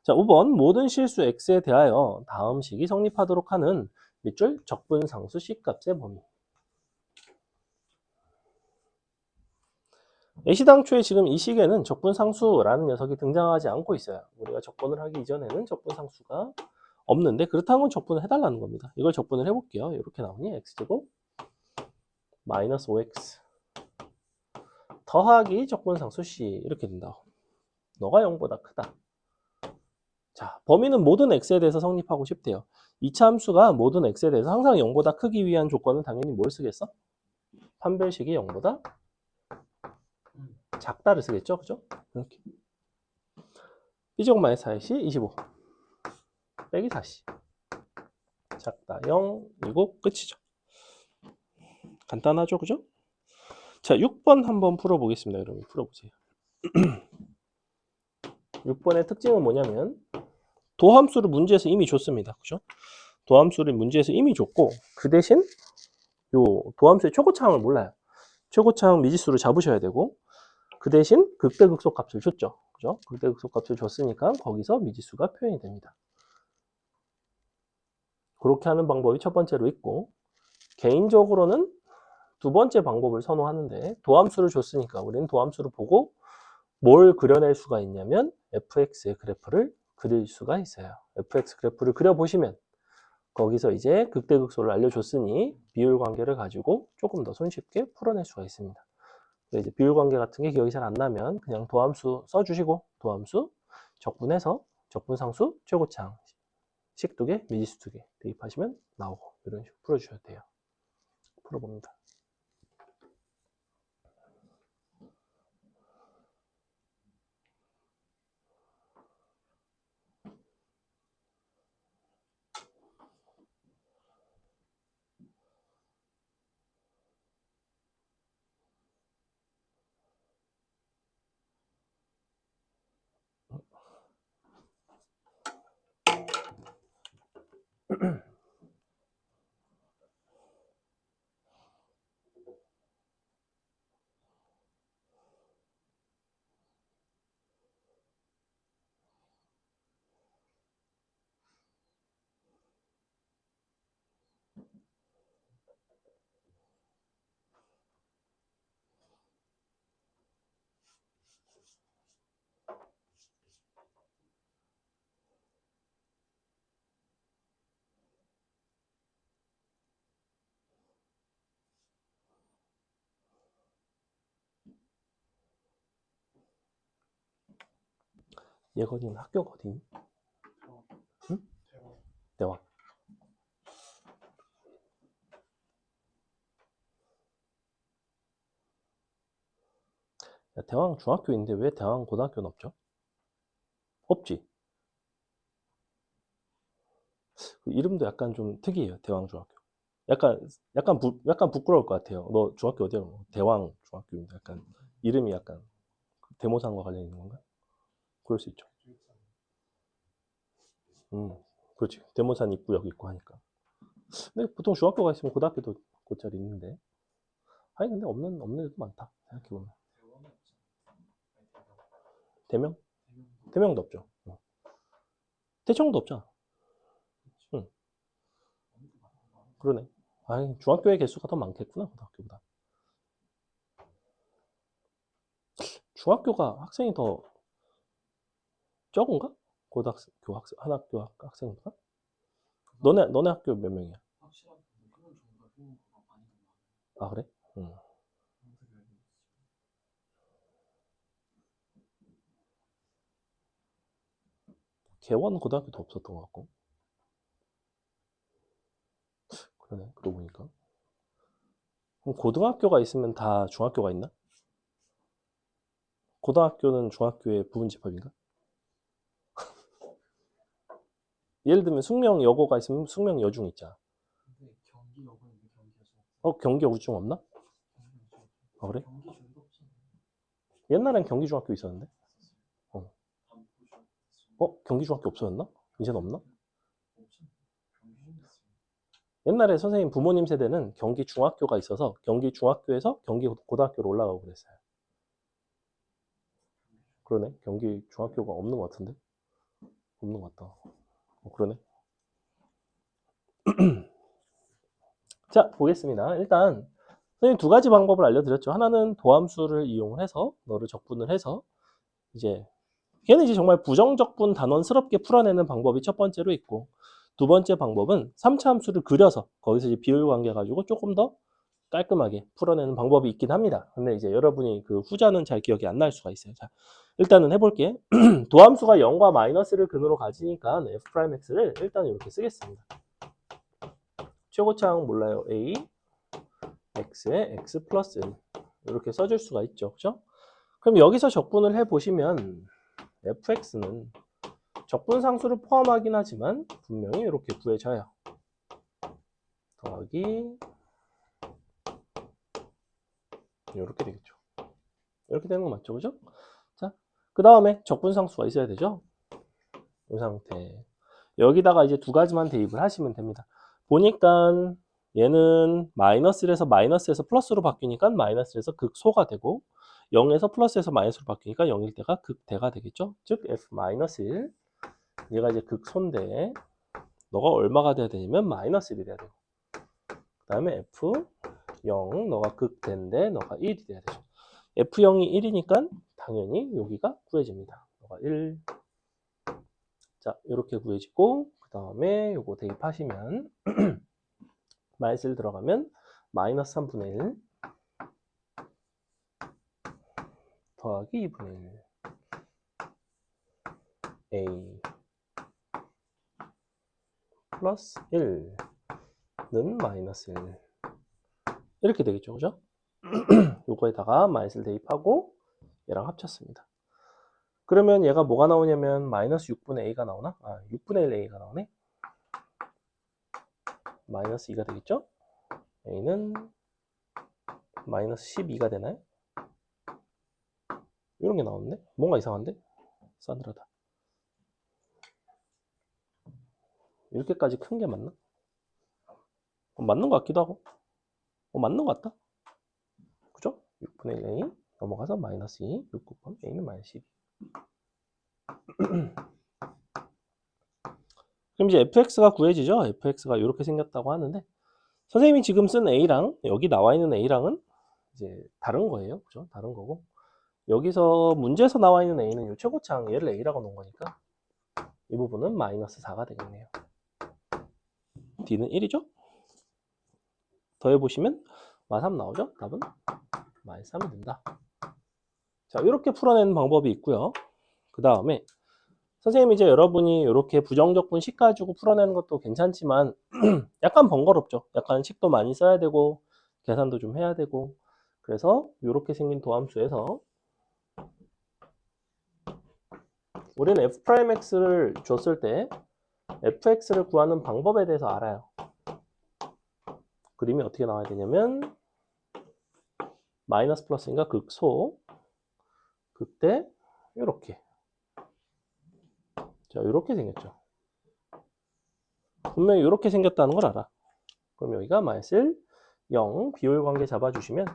자, 5번 모든 실수 x에 대하여 다음 식이 성립하도록 하는 밑줄 적분상수 C값의 범위. 애시당초에 지금 이 식에는 적분상수라는 녀석이 등장하지 않고 있어요. 우리가 적분을 하기 이전에는 적분상수가 없는데 그렇다는 건 적분을 해달라는 겁니다. 이걸 적분을 해볼게요. 이렇게 나오니 x제곱 마이너스 5x 더하기 적분상수 C 이렇게 된다. 너가 0보다 크다. 자, 범위는 모든 x에 대해서 성립하고 싶대요. 이차 함수가 모든 x에 대해서 항상 0보다 크기 위한 조건은 당연히 뭘 쓰겠어? 판별식이 0보다 작다를 쓰겠죠? 그죠? 이렇게. b제곱 마이너스 4시 25 빼기 4시 작다 0이고 끝이죠. 간단하죠? 그죠? 자, 6번 한번 풀어보겠습니다. 여러분 풀어보세요. 6번의 특징은 뭐냐면 도함수를 문제에서 이미 줬습니다. 그죠? 도함수를 문제에서 이미 줬고 그 대신 요 도함수의 최고차항을 몰라요. 최고차항 미지수를 잡으셔야 되고 그 대신 극대극소 값을 줬죠. 그죠? 극대극소 값을 줬으니까 거기서 미지수가 표현이 됩니다. 그렇게 하는 방법이 첫 번째로 있고 개인적으로는 두 번째 방법을 선호하는데 도함수를 줬으니까 우리는 도함수를 보고 뭘 그려낼 수가 있냐면 fx의 그래프를 그릴 수가 있어요. fx 그래프를 그려보시면 거기서 이제 극대극소를 알려줬으니 비율 관계를 가지고 조금 더 손쉽게 풀어낼 수가 있습니다. 이제 비율 관계 같은 게 기억이 잘 안 나면 그냥 도함수 써주시고 도함수 적분해서 적분상수 최고창 식2개 미지수 2개 대입하시면 나오고 이런 식으로 풀어주셔야 돼요. 풀어봅니다. 예건이는 학교가 어디니? 응? 대화. 야, 대왕 중학교인데 왜 대왕 고등학교는 없죠? 없지. 그 이름도 약간 좀 특이해요. 대왕 중학교. 약간 부끄러울 것 같아요. 너 중학교 어디야? 대왕 중학교인데 약간 이름이 약간 대모상과 관련 있는 건가? 그럴 수 있죠. 그렇지. 대모산 입구 여기 있고 하니까. 근데 보통 중학교가 있으면 고등학교도 곧잘 있는데. 아니 근데 없는 애도 많다. 생각해 보면. 대명? 대명도 없죠. 대청도 없잖아. 응. 그러네. 아니 중학교의 개수가 더 많겠구나 고등학교보다. 중학교가 학생이 더 적은가? 고등학교 학생 한 학교 학생보다? 너네 학교 몇 명이야? 아 그래? 응. 개원 고등학교도 없었던 것 같고. 그러네. 그러고 보니까. 그럼 고등학교가 있으면 다 중학교가 있나? 고등학교는 중학교의 부분 집합인가? 예를 들면 숙명여고가 있으면 숙명여중 있잖아. 경기 여중 없나? 아 그래? 옛날엔 경기중학교 있었는데. 어, 경기중학교 없어졌나? 이제는 없나? 옛날에 선생님 부모님 세대는 경기중학교가 있어서 경기중학교에서 경기고등학교로 올라가고 그랬어요. 그러네. 경기중학교가 없는 것 같은데? 없는 것 같다. 그러네. 자, 보겠습니다. 일단 선생님 두 가지 방법을 알려드렸죠. 하나는 도함수를 이용해서 너를 적분을 해서 이제 걔는 이제 정말 부정적분 단원스럽게 풀어내는 방법이 첫 번째로 있고 두 번째 방법은 3차 함수를 그려서 거기서 이제 비율 관계 가지고 조금 더 깔끔하게 풀어내는 방법이 있긴 합니다. 근데 이제 여러분이 그 후자는 잘 기억이 안 날 수가 있어요. 자, 일단은 해볼게. 도함수가 0과 마이너스를 근으로 가지니까 f'x를 일단 이렇게 쓰겠습니다. 최고차항 몰라요. a x에 x 플러스 1 이렇게 써줄 수가 있죠. 그죠? 그럼 여기서 적분을 해보시면 fx는 적분상수를 포함하긴 하지만 분명히 이렇게 구해져요. 더하기 이렇게 되겠죠. 이렇게 되는 거 맞죠? 그죠? 자, 그 다음에 적분상수가 있어야 되죠? 이 상태. 여기다가 이제 두 가지만 대입을 하시면 됩니다. 보니까 얘는 마이너스에서 플러스로 바뀌니까 마이너스에서 극소가 되고 0에서 플러스에서 마이너스로 바뀌니까 0일 때가 극대가 되겠죠? 즉 f-1 얘가 이제 극소인데 너가 얼마가 돼야 되냐면 마이너스 1이 돼야 되고 그 다음에 f 0 너가 극대인데 너가 1이 돼야 되죠. F0이 1이니까 당연히 여기가 구해집니다. 1. 자, 이렇게 구해지고 그 다음에 요거 대입하시면 마이너스 1 들어가면 마이너스 3분의 1 더하기 2분의 1 A 플러스 1는 마이너스 1 이렇게 되겠죠, 그죠? 요거에다가 마이너스를 대입하고 얘랑 합쳤습니다. 그러면 얘가 뭐가 나오냐면 마이너스 6분의 A가 나오나? 6분의 1 A가 나오네. 마이너스 2가 되겠죠? A는 마이너스 12가 되나요? 이런 게 나오는데? 뭔가 이상한데? 싸늘하다. 이렇게까지 큰 게 맞나? 맞는 것 같기도 하고. 맞는 것 같다. 그죠? 6분의 1 A 넘어가서 마이너스 2, 6 곱하면 A는 마이너스 12. 그럼 이제 fx가 구해지죠? fx가 이렇게 생겼다고 하는데 선생님이 지금 쓴 A랑 여기 나와 있는 A랑은 이제 다른 거예요. 그죠? 다른 거고 여기서 문제에서 나와 있는 A는 이 최고차항 얘를 A라고 놓은 거니까 이 부분은 마이너스 4가 되겠네요. D는 1이죠? 더해보시면 마3 나오죠? 답은 마이너스 3이 된다. 자, 이렇게 풀어내는 방법이 있고요. 그 다음에 선생님이 이제 여러분이 이렇게 부정적분 식 가지고 풀어내는 것도 괜찮지만 약간 번거롭죠. 약간 식도 많이 써야 되고 계산도 좀 해야 되고 그래서 이렇게 생긴 도함수에서 우리는 f'x를 줬을 때 fx를 구하는 방법에 대해서 알아요. 그림이 어떻게 나와야 되냐면 마이너스 플러스인가 극소 그때 이렇게 자 이렇게 생겼죠. 분명히 이렇게 생겼다는 걸 알아. 그럼 여기가 마이너스 1, 0 비율 관계 잡아주시면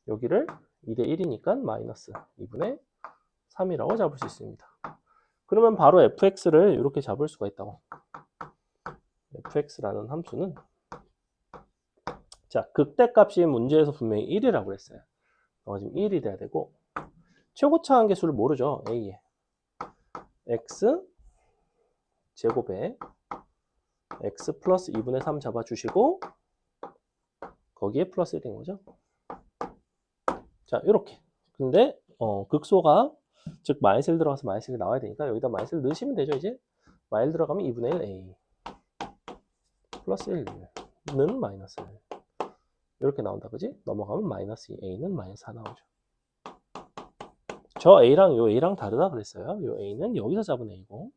여기를 2대 1이니까 마이너스 2분의 3이라고 잡을 수 있습니다. 그러면 바로 fx를 이렇게 잡을 수가 있다고. fx라는 함수는 자 극대값이 문제에서 분명히 1이라고 했어요. 지금 1이 돼야 되고 최고차항 계수를 모르죠. a에 x 제곱에 x 플러스 2분의 3 잡아주시고 거기에 플러스 1인 거죠. 자 이렇게 근데 극소가 즉 마이너스 1 들어가서 마이너스 1이 나와야 되니까 여기다 마이너스 1 넣으시면 되죠. 이제 마이너스 1 들어가면 2분의 1 a 플러스 1는 마이너스 1 이렇게 나온다 그지? 넘어가면 마이너스 2 a는 마이너스 4 나오죠. 저 a랑 요 a랑 다르다 그랬어요. 요 a는 여기서 잡은 a고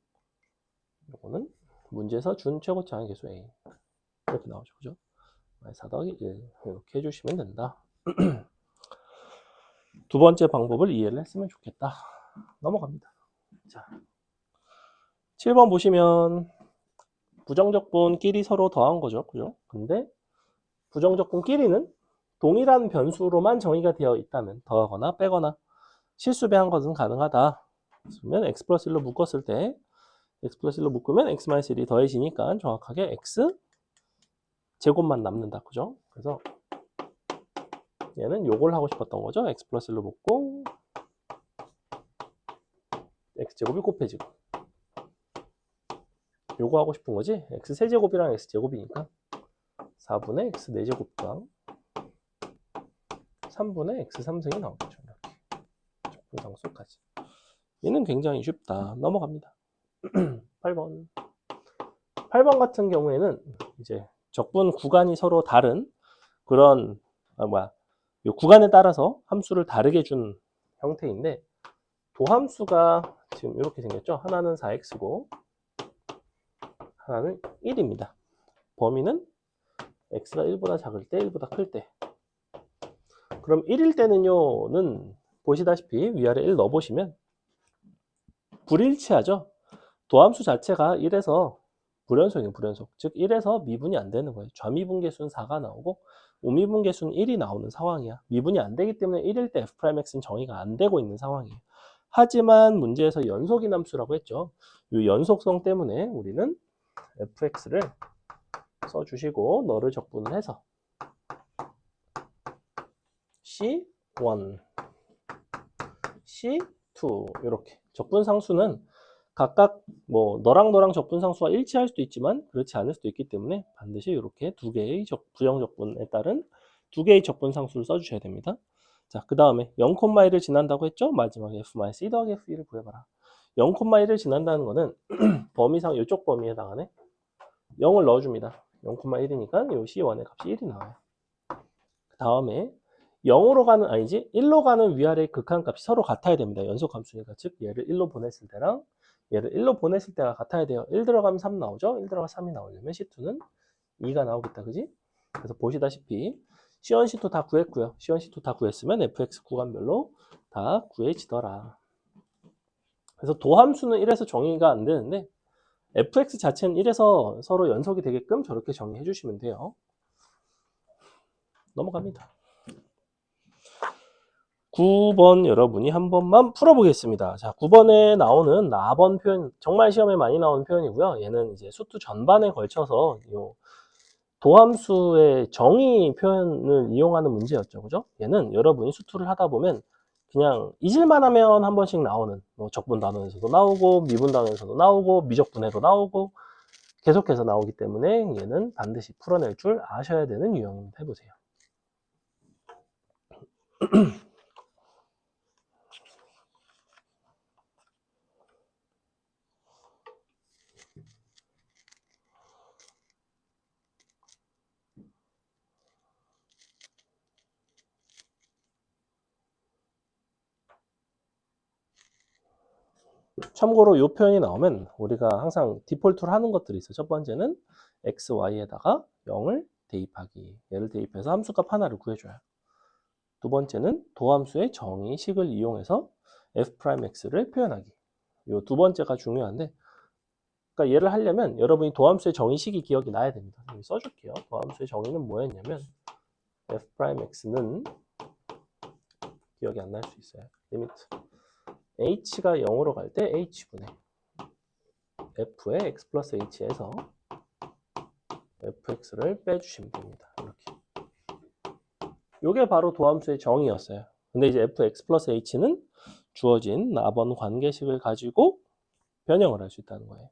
요거는 문제에서 준 최고차항 계수 a 이렇게 나오죠. 그죠? 마이너스 4 더하기 1 이렇게 해주시면 된다. 두 번째 방법을 이해를 했으면 좋겠다. 넘어갑니다. 자, 7번 보시면 부정적분끼리 서로 더한 거죠. 그죠? 근데 부정적분끼리는 동일한 변수로만 정의가 되어 있다면 더하거나 빼거나 실수배한 것은 가능하다. 그러면 x 플러스 1로 묶었을 때 x 플러스 1로 묶으면 x 마이너스 1이 더해지니까 정확하게 x 제곱만 남는다. 그죠? 그래서 얘는 요걸 하고 싶었던 거죠. x 플러스 1로 묶고 x제곱이 곱해지고 요거 하고 싶은 거지. x 세제곱이랑 x 제곱이니까 4분의 x 4제곱당 3분의 x 3승이 나오겠죠. 이렇게 적분상수까지. 얘는 굉장히 쉽다. 넘어갑니다. 8번. 8번 같은 경우에는 이제 적분 구간이 서로 다른 그런 이 구간에 따라서 함수를 다르게 준 형태인데 도함수가 지금 이렇게 생겼죠. 하나는 4x고 하나는 1입니다. 범위는 x가 1보다 작을 때 1보다 클 때. 그럼 1일 때는요는 보시다시피 위아래 1 넣어보시면 불일치하죠. 도함수 자체가 1에서 불연속이에요. 불연속. 즉 1에서 미분이 안 되는 거예요. 좌미분계수는 4가 나오고 우미분계수는 1이 나오는 상황이야. 미분이 안 되기 때문에 1일 때 f'x는 정의가 안 되고 있는 상황이에요. 하지만 문제에서 연속인 함수라고 했죠. 이 연속성 때문에 우리는 fx를 써주시고 너를 적분을 해서 c 1, C2 이렇게 적분상수는 각각 뭐 너랑 적분상수와 일치할 수도 있지만 그렇지 않을 수도 있기 때문에 반드시 이렇게 두 개의 부정적분에 따른 두 개의 적분상수를 써주셔야 됩니다. 자, 그 다음에 0,1을 지난다고 했죠? 마지막에 F-C 더하기 F2를 구해봐라. 0,1을 지난다는 거는 범위상 이쪽 범위에 해당하네. 0을 넣어줍니다. 0,1이니까 이 C1의 값이 1이 나와요. 그 다음에 0으로 가는, 아니지, 1로 가는 위아래 극한값이 서로 같아야 됩니다. 연속함수니까. 즉, 얘를 1로 보냈을 때랑 얘를 1로 보냈을 때가 같아야 돼요. 1 들어가면 3 나오죠? 1 들어가 3이 나오려면 C2는 2가 나오겠다. 그지? 그래서 보시다시피 C1, C2 다 구했고요. C1, C2 다 구했으면 fx 구간별로 다 구해지더라. 그래서 도함수는 1에서 정의가 안 되는데 fx 자체는 1에서 서로 연속이 되게끔 저렇게 정의해 주시면 돼요. 넘어갑니다. 9번 여러분이 한 번만 풀어보겠습니다. 자, 9번에 나오는 나번 표현, 정말 시험에 많이 나오는 표현이고요. 얘는 이제 수투 전반에 걸쳐서 요 도함수의 정의 표현을 이용하는 문제였죠. 그죠? 얘는 여러분이 수투를 하다 보면 그냥 잊을만 하면 한 번씩 나오는 뭐 적분 단원에서도 나오고 미분 단원에서도 나오고 미적분에도 나오고 계속해서 나오기 때문에 얘는 반드시 풀어낼 줄 아셔야 되는 유형입니다. 해보세요. 참고로 이 표현이 나오면 우리가 항상 디폴트로 하는 것들이 있어요. 첫 번째는 x, y에다가 0을 대입하기. 얘를 대입해서 함수값 하나를 구해줘요. 두 번째는 도함수의 정의식을 이용해서 f'x를 표현하기. 이 두 번째가 중요한데, 그러니까 얘를 하려면 여러분이 도함수의 정의식이 기억이 나야 됩니다. 여기 써줄게요. 도함수의 정의는 뭐였냐면 f'x는 기억이 안 날 수 있어요. 리미트 h가 0으로 갈 때 h분의 f의 x 플러스 h에서 fx를 빼주시면 됩니다. 이렇게. 이게 바로 도함수의 정의였어요. 근데 이제 fx 플러스 h는 주어진 나번 관계식을 가지고 변형을 할 수 있다는 거예요.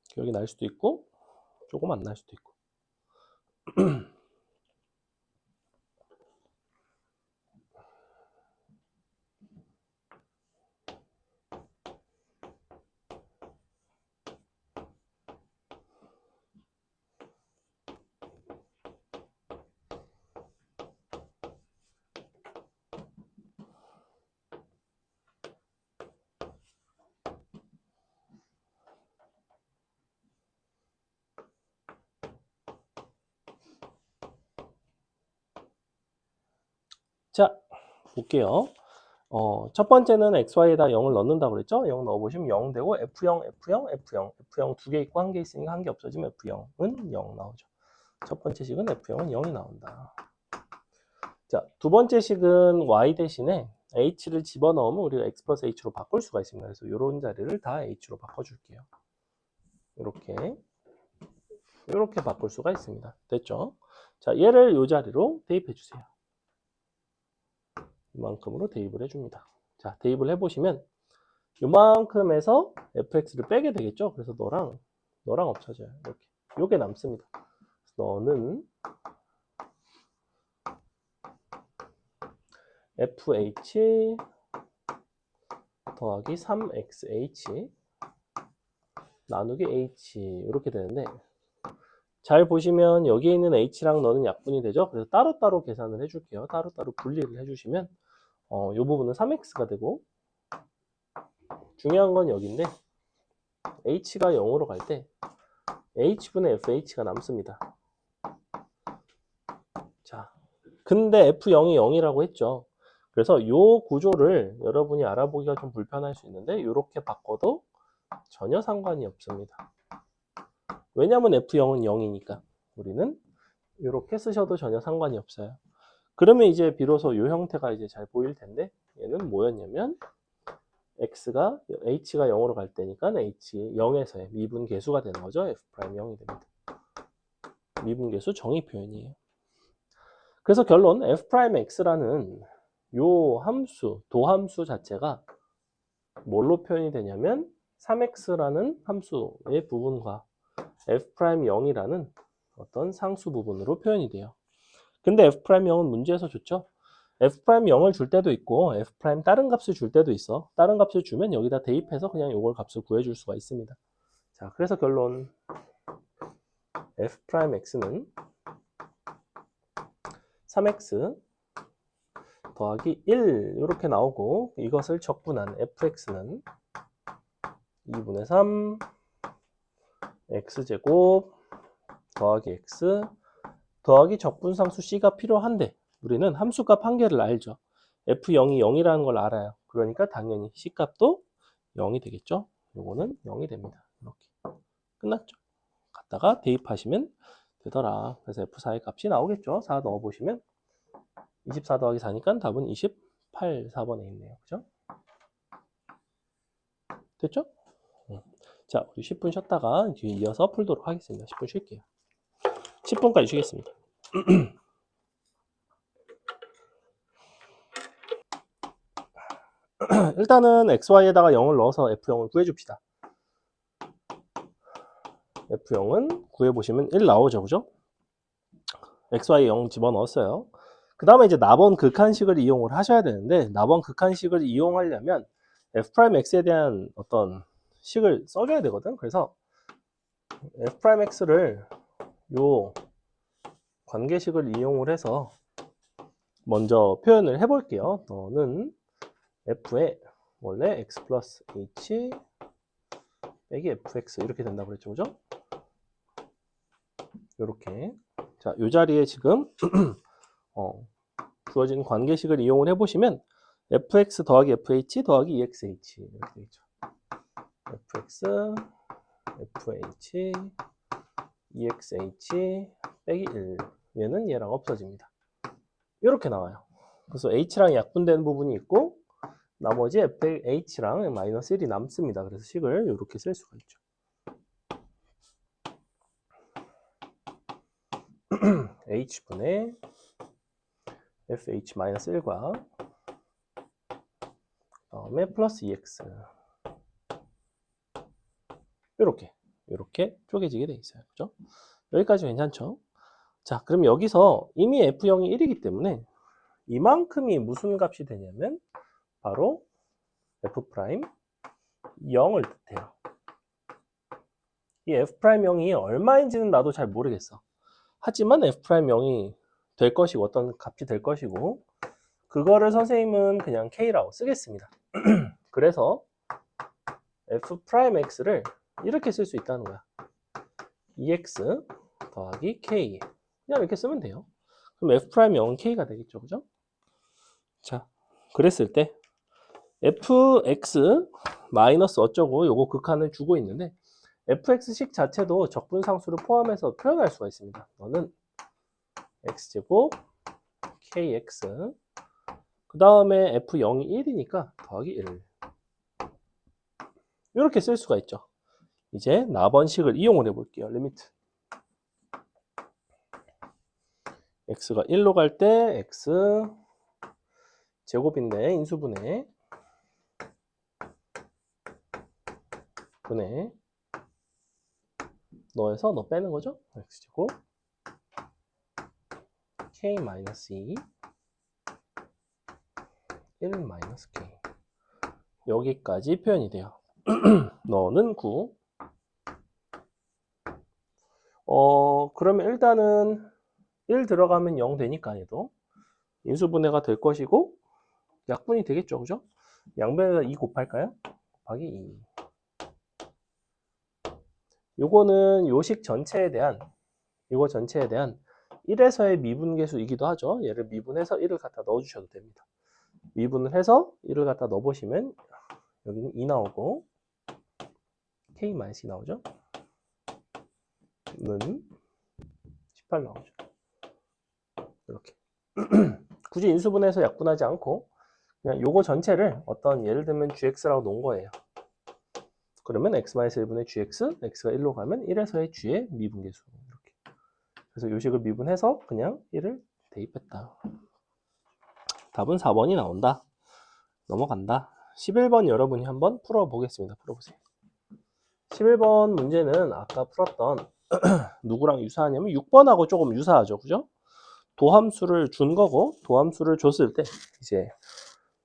기억이 날 수도 있고 조금 안 날 수도 있고. 자, 볼게요. 첫 번째는 xy에다 0을 넣는다고 그랬죠? 0 넣어보시면 0 되고 f0, f0, f0, f0 두 개 있고 한 개 있으니까 한 개 없어지면 f0은 0 나오죠. 첫 번째 식은 f0은 0이 나온다. 자, 두 번째 식은 y 대신에 h를 집어넣으면 우리가 x 플러스 h로 바꿀 수가 있습니다. 그래서 이런 자리를 다 h로 바꿔줄게요. 이렇게 바꿀 수가 있습니다. 됐죠? 자, 얘를 이 자리로 대입해 주세요. 이만큼으로 대입을 해줍니다. 자, 대입을 해보시면 이만큼에서 fx를 빼게 되겠죠? 그래서 너랑 없어져요. 이렇게. 요게 남습니다. 너는 fh 더하기 3xh 나누기 h 이렇게 되는데 잘 보시면 여기에 있는 h랑 너는 약분이 되죠? 그래서 따로따로 계산을 해줄게요. 따로따로 분리를 해주시면 이 부분은 3x가 되고 중요한 건 여기인데 h가 0으로 갈 때 h분의 fh가 남습니다. 자, 근데 f0이 0이라고 했죠. 그래서 이 구조를 여러분이 알아보기가 좀 불편할 수 있는데 이렇게 바꿔도 전혀 상관이 없습니다. 왜냐하면 f0은 0이니까 우리는 이렇게 쓰셔도 전혀 상관이 없어요. 그러면 이제 비로소 이 형태가 이제 잘 보일 텐데 얘는 뭐였냐면 h가 0으로 갈 때니까 h 0에서의 미분계수가 되는 거죠. f'0이 됩니다. 미분계수 정의 표현이에요. 그래서 결론 f'x라는 요 함수, 도함수 자체가 뭘로 표현이 되냐면 3x라는 함수의 부분과 f'0이라는 어떤 상수 부분으로 표현이 돼요. 근데 f'0은 문제에서 좋죠? f'0을 줄 때도 있고 f' 다른 값을 줄 때도 있어. 다른 값을 주면 여기다 대입해서 그냥 요걸 값을 구해줄 수가 있습니다. 자, 그래서 결론 f'x는 3x 더하기 1 이렇게 나오고 이것을 적분한 fx는 2분의 3 x제곱 더하기 x 더하기 적분상수 c가 필요한데 우리는 함수값 한 개를 알죠. f0이 0이라는 걸 알아요. 그러니까 당연히 c값도 0이 되겠죠. 요거는 0이 됩니다. 이렇게 끝났죠. 갖다가 대입하시면 되더라. 그래서 f4의 값이 나오겠죠. 4 넣어보시면 24 더하기 4니까 답은 28, 4번에 있네요. 그죠? 됐죠? 자, 우리 10분 쉬었다가 뒤에 이어서 풀도록 하겠습니다. 10분 쉴게요. 10분까지 쉬겠습니다. 일단은 xy에다가 0을 넣어서 f0을 구해줍시다. f0은 구해보시면 1 나오죠. 그죠? xy 0 집어넣었어요. 그 다음에 이제 나번 극한식을 이용을 하셔야 되는데 나번 극한식을 이용하려면 f'x에 대한 어떤 식을 써줘야 되거든. 그래서 f'x를 요 관계식을 이용을 해서 먼저 표현을 해볼게요. 너는 f에 원래 x 플러스 h 빼기 fx 이렇게 된다고 그랬죠. 그죠? 요렇게. 자, 요 자리에 지금 주어진 관계식을 이용을 해보시면 fx 더하기 fh 더하기 exh 이렇게 되죠. fx, fh, exh 빼기 1 얘는 얘랑 없어집니다. 이렇게 나와요. 그래서 h랑 약분되는 부분이 있고 나머지 h랑 마이너스 1이 남습니다. 그래서 식을 이렇게 쓸 수가 있죠. h분의 fh-1과 다음에 플러스 ex 이렇게 쪼개지게 돼 있어요. 그죠? 여기까지 괜찮죠? 자, 그럼 여기서 이미 f0이 1이기 때문에 이만큼이 무슨 값이 되냐면 바로 f'0을 뜻해요. 이 f'0이 얼마인지는 나도 잘 모르겠어. 하지만 f'0이 될 것이고 어떤 값이 될 것이고 그거를 선생님은 그냥 k라고 쓰겠습니다. 그래서 f'x를 이렇게 쓸 수 있다는 거야. ex 더하기 k 그냥 이렇게 쓰면 돼요. 그럼 f'0은 k가 되겠죠. 그죠? 자, 그랬을 때 fx 마이너스 어쩌고 요거 극한을 주고 있는데 fx식 자체도 적분상수를 포함해서 표현할 수가 있습니다. 너는 x제곱 kx 그 다음에 f0이 1이니까 더하기 1 이렇게 쓸 수가 있죠. 이제 나번식을 이용을 해볼게요. 리미트 x가 1로 갈 때 x 제곱인데 인수분해 분해 너에서 너 빼는 거죠? x제곱 k-2 1-k 여기까지 표현이 돼요. 너는 9 그러면 일단은 1 들어가면 0 되니까 얘도 인수분해가 될 것이고 약분이 되겠죠. 그죠? 양변에다 2 곱할까요? 곱하기 2 요거는 요식 전체에 대한 이거 전체에 대한 1에서의 미분계수이기도 하죠. 얘를 미분해서 1을 갖다 넣어주셔도 됩니다. 미분을 해서 1을 갖다 넣어보시면 여기는 2 나오고 k-2 나오죠. 는 18 나오죠. 이렇게 굳이 인수분해서 약분하지 않고 그냥 요거 전체를 어떤 예를 들면 gx라고 놓은 거예요. 그러면 x-1분의 gx, x가 1로 가면 1에서의 g의 미분계수 이렇게. 그래서 요식을 미분해서 그냥 1을 대입했다. 답은 4번이 나온다. 넘어간다. 11번 여러분이 한번 풀어보겠습니다. 풀어보세요. 11번 문제는 아까 풀었던 누구랑 유사하냐면 6번하고 조금 유사하죠. 그죠? 도함수를 준 거고 도함수를 줬을 때 이제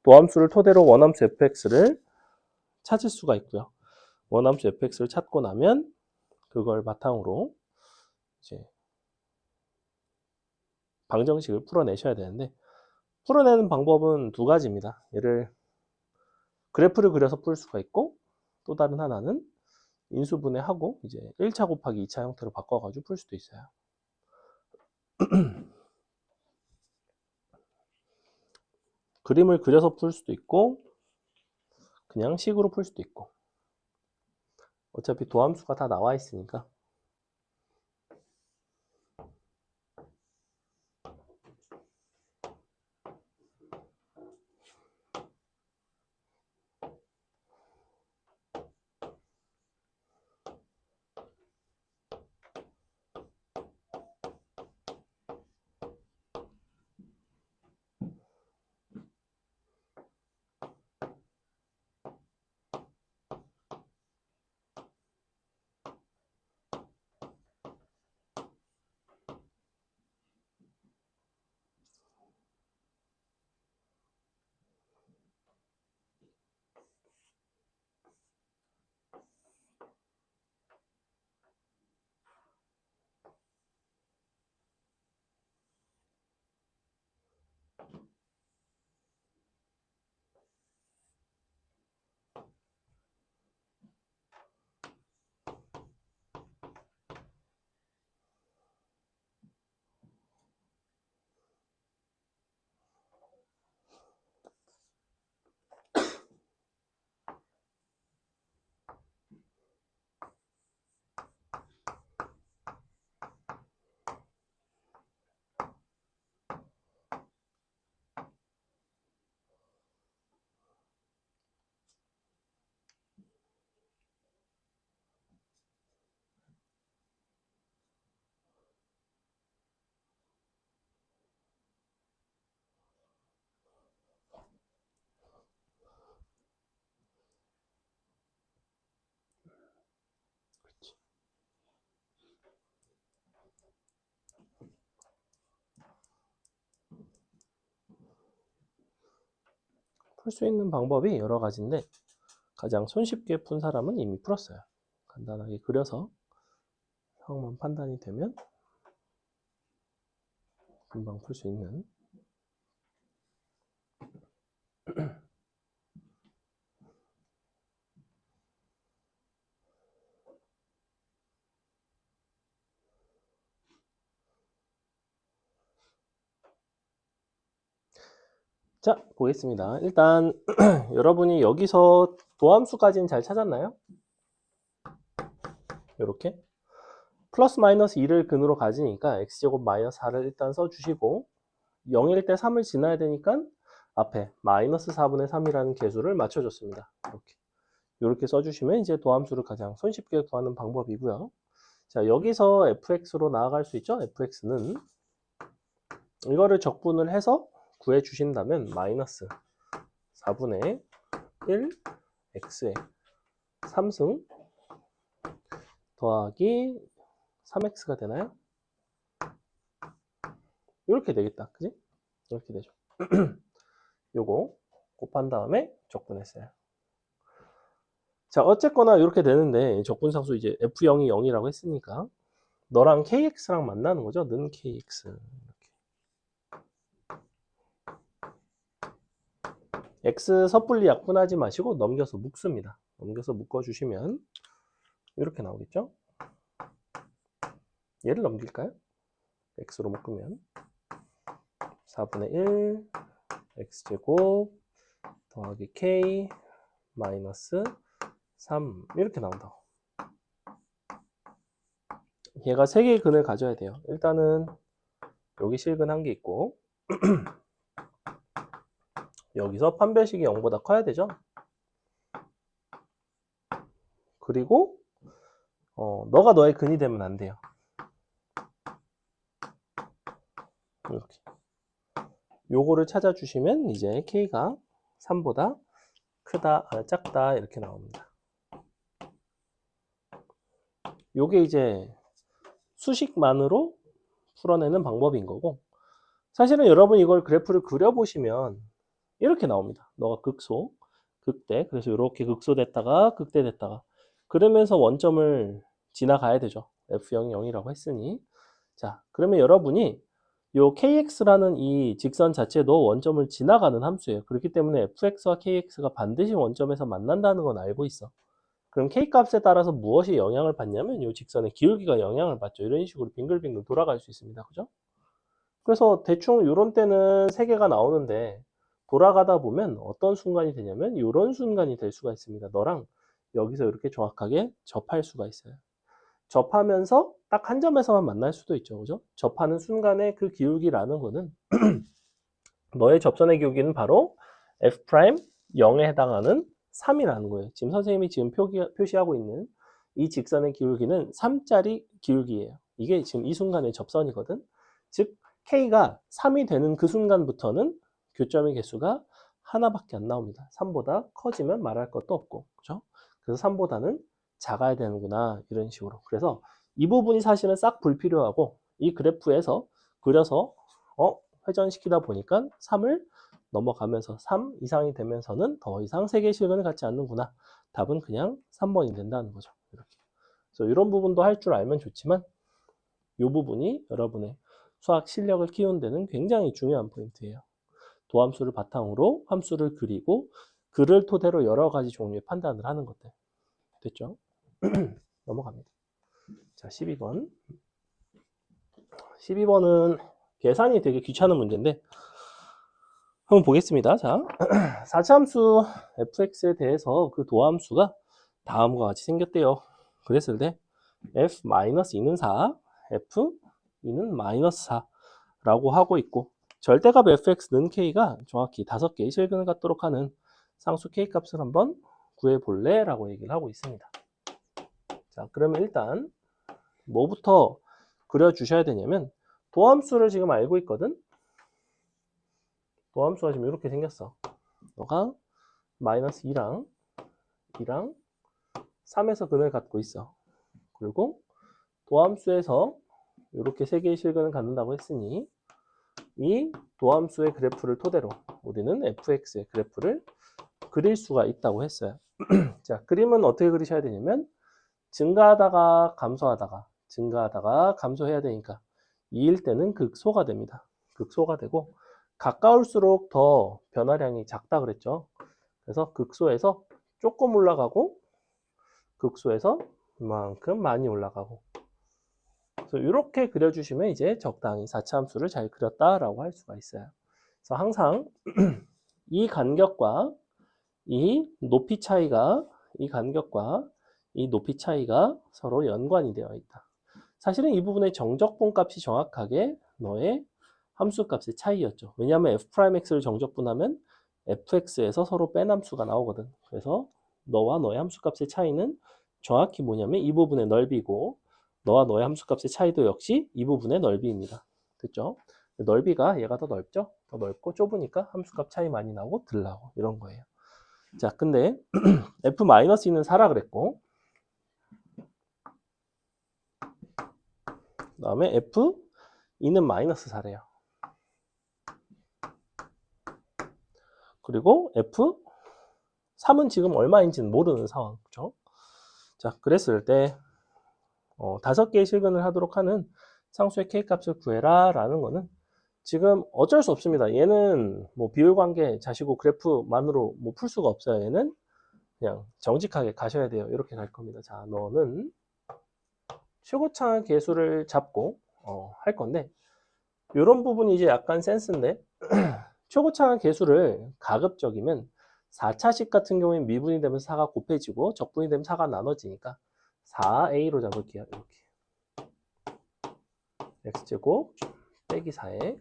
도함수를 토대로 원함수 fx를 찾을 수가 있고요. 원함수 fx를 찾고 나면 그걸 바탕으로 이제 방정식을 풀어내셔야 되는데 풀어내는 방법은 두 가지입니다. 얘를 그래프를 그려서 풀 수가 있고 또 다른 하나는 인수분해하고 이제 1차 곱하기 2차 형태로 바꿔가지고 풀 수도 있어요. 그림을 그려서 풀 수도 있고 그냥 식으로 풀 수도 있고 어차피 도함수가 다 나와 있으니까 풀 수 있는 방법이 여러 가지인데 가장 손쉽게 푼 사람은 이미 풀었어요. 간단하게 그려서 상황만 판단이 되면 금방 풀 수 있는 자 보겠습니다. 일단 여러분이 여기서 도함수까지는 잘 찾았나요? 이렇게 플러스 마이너스 2를 근으로 가지니까 x제곱 마이너스 4를 일단 써주시고 0일 때 3을 지나야 되니까 앞에 마이너스 4분의 3이라는 개수를 맞춰줬습니다. 이렇게 써주시면 이제 도함수를 가장 손쉽게 구하는 방법이고요. 자 여기서 fx로 나아갈 수 있죠. fx는 이거를 적분을 해서 구해주신다면 마이너스 4분의 1 x의 3승 더하기 3x가 되나요? 이렇게 되겠다. 그지? 이렇게 되죠. 요거 곱한 다음에 적분했어요. 자, 어쨌거나 이렇게 되는데 적분상수 이제 f0이 0이라고 했으니까 너랑 kx랑 만나는 거죠. 는 kx. x 섣불리 약분하지 마시고 넘겨서 묶습니다. 넘겨서 묶어주시면 이렇게 나오겠죠. 얘를 넘길까요? x로 묶으면 4분의 1 x제곱 더하기 k 마이너스 3 이렇게 나온다고. 얘가 3개의 근을 가져야 돼요. 일단은 여기 실근 한 개 있고 여기서 판별식이 0보다 커야 되죠. 그리고 너가 너의 근이 되면 안 돼요. 이렇게 요거를 찾아주시면 이제 K가 3보다 크다, 작다 이렇게 나옵니다. 요게 이제 수식만으로 풀어내는 방법인 거고, 사실은 여러분 이걸 그래프를 그려보시면 이렇게 나옵니다. 너가 극소, 극대, 그래서 이렇게 극소됐다가 극대됐다가 그러면서 원점을 지나가야 되죠. F0이 0이라고 했으니. 자, 그러면 여러분이 요 kx라는 이 직선 자체도 원점을 지나가는 함수예요. 그렇기 때문에 fx와 kx가 반드시 원점에서 만난다는 건 알고 있어. 그럼 k 값에 따라서 무엇이 영향을 받냐면 이 직선의 기울기가 영향을 받죠. 이런 식으로 빙글빙글 돌아갈 수 있습니다. 그죠? 그래서 대충 이런 때는 세 개가 나오는데 돌아가다 보면 어떤 순간이 되냐면 이런 순간이 될 수가 있습니다. 너랑 여기서 이렇게 정확하게 접할 수가 있어요. 접하면서 딱 한 점에서만 만날 수도 있죠. 그죠? 접하는 순간에 그 기울기라는 거는 너의 접선의 기울기는 바로 F' 0에 해당하는 3이라는 거예요. 지금 선생님이 지금 표시하고 있는 이 직선의 기울기는 3짜리 기울기예요. 이게 지금 이 순간의 접선이거든. 즉 K가 3이 되는 그 순간부터는 교점의 개수가 하나밖에 안 나옵니다. 3보다 커지면 말할 것도 없고. 그죠? 그래서 3보다는 작아야 되는구나. 이런 식으로. 그래서 이 부분이 사실은 싹 불필요하고 이 그래프에서 그려서 회전시키다 보니까 3을 넘어가면서 3 이상이 되면서는 더 이상 세개의 실근을 갖지 않는구나. 답은 그냥 3번이 된다는 거죠. 이렇게. 그래서 이런 부분도 할 줄 알면 좋지만 이 부분이 여러분의 수학 실력을 키우는 데는 굉장히 중요한 포인트예요. 도함수를 바탕으로 함수를 그리고 그를 토대로 여러 가지 종류의 판단을 하는 것들. 됐죠? 넘어갑니다. 자, 12번. 12번은 계산이 되게 귀찮은 문제인데 한번 보겠습니다. 자, 4차함수 fx에 대해서 그 도함수가 다음과 같이 생겼대요. 그랬을 때 f-2는 4, f-2는 마이너스 4라고 하고 있고 절대값 fx는 k가 정확히 5개의 실근을 갖도록 하는 상수 k 값을 한번 구해볼래? 라고 얘기를 하고 있습니다. 자, 그러면 일단 뭐부터 그려주셔야 되냐면 도함수를 지금 알고 있거든? 도함수가 지금 이렇게 생겼어. 너가 마이너스 2랑 3에서 근을 갖고 있어. 그리고 도함수에서 이렇게 세 개의 실근을 갖는다고 했으니 이 도함수의 그래프를 토대로 우리는 fx의 그래프를 그릴 수가 있다고 했어요. 자, 그림은 어떻게 그리셔야 되냐면 증가하다가 감소해야 되니까 2일 때는 극소가 됩니다. 극소가 되고 가까울수록 더 변화량이 작다 그랬죠. 그래서 극소에서 조금 올라가고 극소에서 이만큼 많이 올라가고 그래서 이렇게 그려주시면 이제 적당히 4차 함수를 잘 그렸다라고 할 수가 있어요. 그래서 항상 이 간격과 이 높이 차이가 서로 연관이 되어 있다. 사실은 이 부분의 정적분 값이 정확하게 너의 함수 값의 차이였죠. 왜냐하면 f'x를 정적분하면 fx에서 서로 뺀 함수가 나오거든. 그래서 너와 너의 함수 값의 차이는 정확히 뭐냐면 이 부분의 넓이고 너와 너의 함수 값의 차이도 역시 이 부분의 넓이입니다. 됐죠? 넓이가 얘가 더 넓죠? 더 넓고 좁으니까 함수 값 차이 많이 나고 덜 나고 이런 거예요. 자, 근데 f-2는 4라 그랬고 그 다음에 f-2는 마이너스 4래요. 그리고 f-3은 지금 얼마인지는 모르는 상황. 그죠? 자, 그랬을 때 5개의 실근을 하도록 하는 상수의 k값을 구해라 라는 거는 지금 어쩔 수 없습니다. 얘는 뭐 비율관계 자시고 그래프만으로 뭐 풀 수가 없어요. 얘는 그냥 정직하게 가셔야 돼요. 이렇게 갈 겁니다. 자, 너는 최고차 계수를 잡고 할 건데 이런 부분이 이제 약간 센스인데 최고차 계수를 가급적이면 4차식 같은 경우에 미분이 되면 4가 곱해지고 적분이 되면 4가 나눠지니까 4a로 잡을게요. 이렇게 x제곱 빼기 4에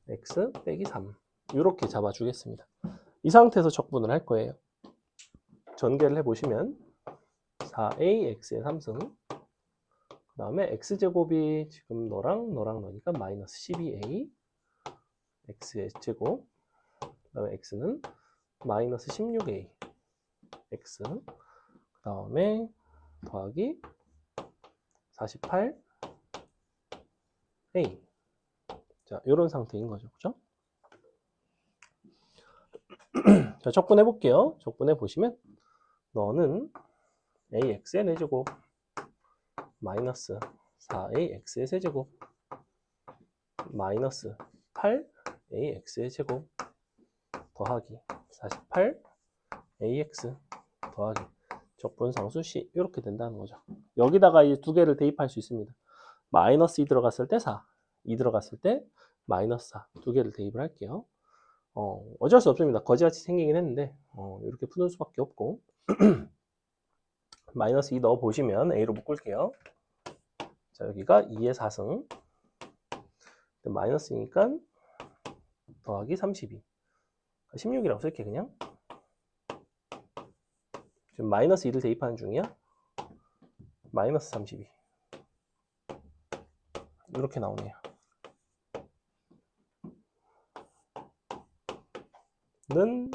x 빼기 3 이렇게 잡아주겠습니다. 이 상태에서 적분을 할 거예요. 전개를 해보시면 4a x의 3승 그 다음에 x제곱이 지금 너랑 너니까 마이너스 12a x의 제곱, 그 다음에 x는 마이너스 16a x, 그 다음에 더하기 48a. 자, 이런 상태인 거죠. 그죠? 자, 적분해 볼게요. 적분해 보시면 너는 ax의 4제곱 마이너스 4ax의 세제곱 마이너스 8ax의 제곱 더하기 48ax 더하기 적분상수 c, 이렇게 된다는 거죠. 여기다가 이 두 개를 대입할 수 있습니다. 마이너스 2 들어갔을 때 4, 2 들어갔을 때 마이너스 4, 두 개를 대입을 할게요. 어쩔 수 없습니다. 거지같이 생기긴 했는데 이렇게 푸는 수밖에 없고 마이너스 2 넣어 보시면 a로 묶을게요. 자, 여기가 2의 4승 마이너스니까 더하기 32, 16이라고 쓸게. 그냥 지금 마이너스 2를 대입하는 중이야. 마이너스 32 이렇게 나오네요. 는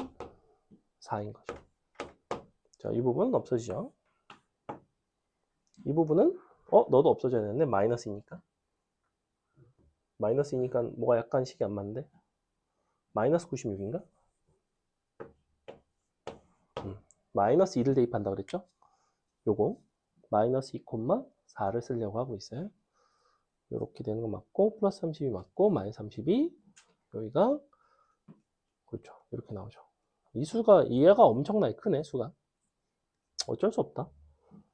4인 거죠. 자, 이 부분은 없어지죠. 이 부분은 너도 없어져야 되는데 마이너스이니까 뭐가 약간 식이 안 맞는데 마이너스 96인가? 마이너스 2를 대입한다 그랬죠? 요거 마이너스 2,4를 쓰려고 하고 있어요. 이렇게 되는 거 맞고 플러스 32 맞고 마이너스 32, 여기가 그렇죠. 이렇게 나오죠. 이 수가, 얘가 엄청나게 크네, 수가. 어쩔 수 없다.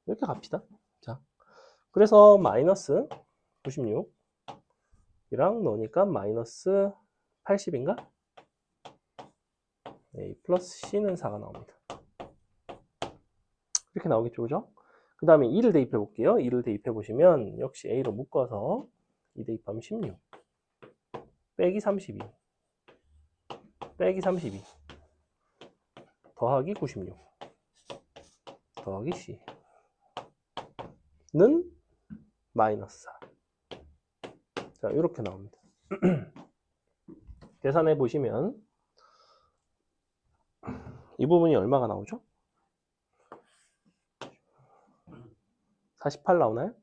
이렇게 갑시다. 자, 그래서 마이너스 96이랑 넣으니까 마이너스 80인가? A 플러스 C는 4가 나옵니다. 이렇게 나오겠죠, 그죠? 그 다음에 2를 대입해 볼게요. 2를 대입해 보시면 역시 A로 묶어서 2 대입하면 16 빼기 32 빼기 32 더하기 96 더하기 C는 마이너스 4. 자, 이렇게 나옵니다. 계산해 보시면 이 부분이 얼마가 나오죠? 48 나오나요?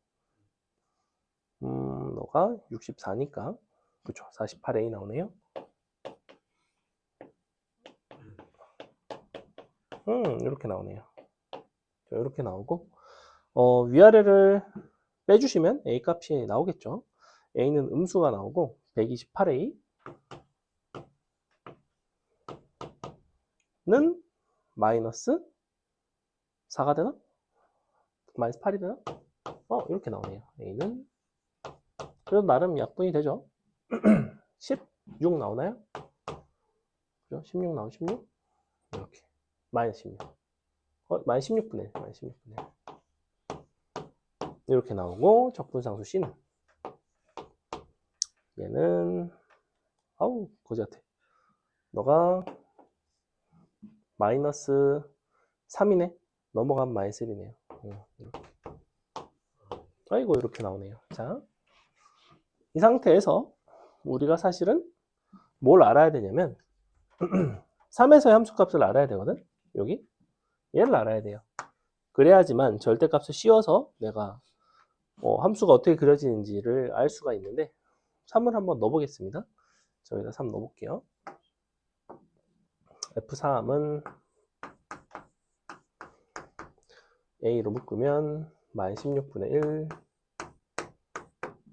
너가 64니까 그렇죠. 48A 나오네요. 이렇게 나오네요. 자, 이렇게 나오고 위아래를 빼주시면 A 값이 나오겠죠. A는 음수가 나오고 128A 는 마이너스 4가 되나? 마이너스 8이 되나? 이렇게 나오네요. A는 그래도 나름 약분이 되죠. 16 나오나요? 그죠? 16 나오죠? 16? 이렇게 마이너스 16 마이너스 16분의 마이너스 16분의 이렇게 나오고 적분상수 C는 얘는 거지 같아. 너가 마이너스 3이네. 넘어가면 마이너스 1이네요. 이렇게. 아이고, 이렇게 나오네요. 자, 이 상태에서 우리가 사실은 뭘 알아야 되냐면 3에서의 함수값을 알아야 되거든. 여기 얘를 알아야 돼요. 그래야지만 절대값을 씌워서 내가 함수가 어떻게 그려지는지를 알 수가 있는데 3을 한번 넣어보겠습니다. 저기다 3 넣어볼게요. F3은 A로 묶으면 마이너스 16분의 1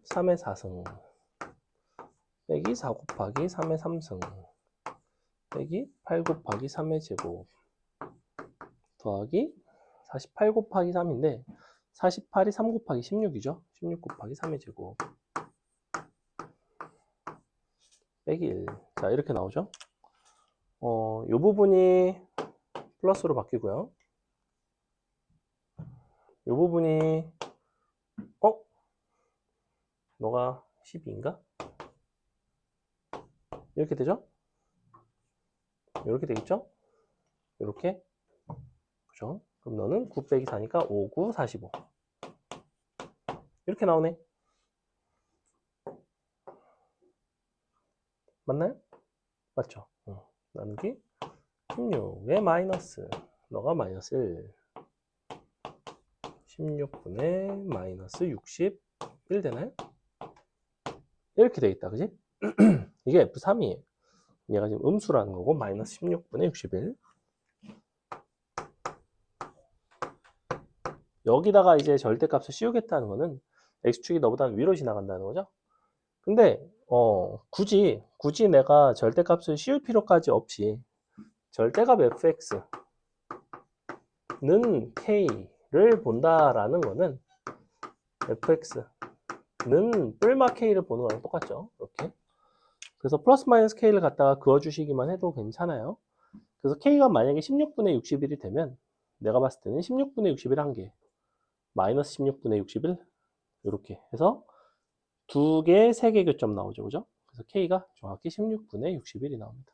3의 4승 빼기 4 곱하기 3의 3승 빼기 8 곱하기 3의 제곱 더하기 48 곱하기 3인데 48이 3 곱하기 16이죠. 16 곱하기 3의 제곱 빼기 1. 자, 이렇게 나오죠. 이 부분이 플러스로 바뀌고요. 이 부분이 너가 12인가? 이렇게 되죠? 이렇게 되겠죠? 이렇게. 그죠? 그럼 너는 9 빼기 4니까 5, 9, 45. 이렇게 나오네. 맞나요? 맞죠? 나누기 16에 마이너스, 너가 마이너스 1, 16분의 마이너스 61 되나요? 이렇게 되겠다, 그지? 이게 F3이에요. 얘가 지금 음수라는 거고, 마이너스 16분의 61. 여기다가 이제 절대값을 씌우겠다는 거는 x축이 너보다 위로 지나간다는 거죠. 근데 굳이 내가 절대값을 씌울 필요까지 없이 절대값 fx는 k를 본다라는 거는 fx는 뿔마 k를 보는 거랑 똑같죠. 이렇게. 그래서 플러스 마이너스 k를 갖다가 그어주시기만 해도 괜찮아요. 그래서 k가 만약에 16분의 61이 되면 내가 봤을 때는 16분의 61 한 개, 마이너스 16분의 61 이렇게 해서 두 개, 세 개 교점 나오죠. 그죠? 그래서 k가 정확히 16분의 61이 나옵니다.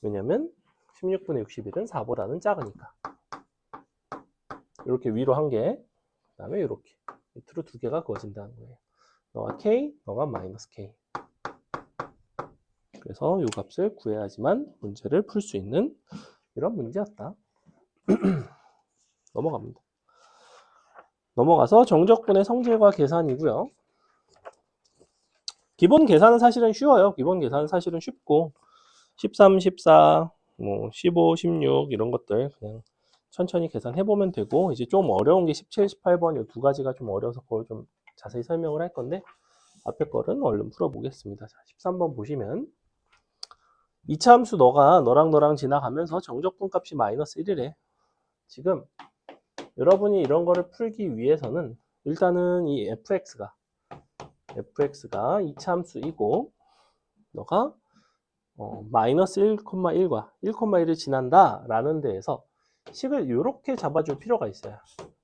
왜냐면 16분의 61은 4보다는 작으니까. 이렇게 위로 한 개, 그 다음에 이렇게 밑으로 두 개가 그어진다는 거예요. 너가 k, 너가 마이너스 k. 그래서 이 값을 구해야지만 문제를 풀 수 있는 이런 문제였다. 넘어갑니다. 넘어가서 정적분의 성질과 계산이고요. 기본 계산은 사실은 쉬워요. 기본 계산은 사실은 쉽고 13, 14, 뭐 15, 16 이런 것들 그냥 천천히 계산해보면 되고, 이제 좀 어려운 게 17, 18번 이 두 가지가 좀 어려워서 그걸 좀 자세히 설명을 할 건데 앞에 거는 얼른 풀어보겠습니다. 자, 13번 보시면 2차 함수 너랑 지나가면서 정적분 값이 마이너스 1이래. 지금 여러분이 이런 거를 풀기 위해서는 일단은 이 fx가 2차 함수이고 너가 마이너스 1,1과 1,1을 지난다 라는 데에서 식을 이렇게 잡아줄 필요가 있어요.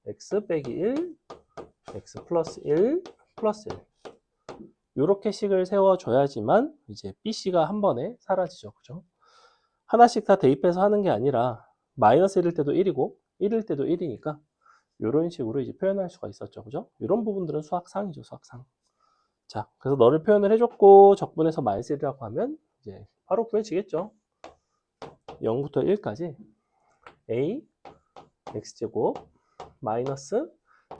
x 빼기 1, x 플러스 1, 플러스 1 이렇게 식을 세워줘야지만 이제 BC가 한 번에 사라지죠. 그죠? 하나씩 다 대입해서 하는 게 아니라 마이너스 1일 때도 1이고 1일 때도 1이니까 이런 식으로 이제 표현할 수가 있었죠. 그죠? 이런 부분들은 수학상이죠. 수학상. 자, 그래서 너를 표현을 해줬고 적분해서 마이너스 1이라고 하면 이제 바로 구해지겠죠. 0부터 1까지 a x제곱 마이너스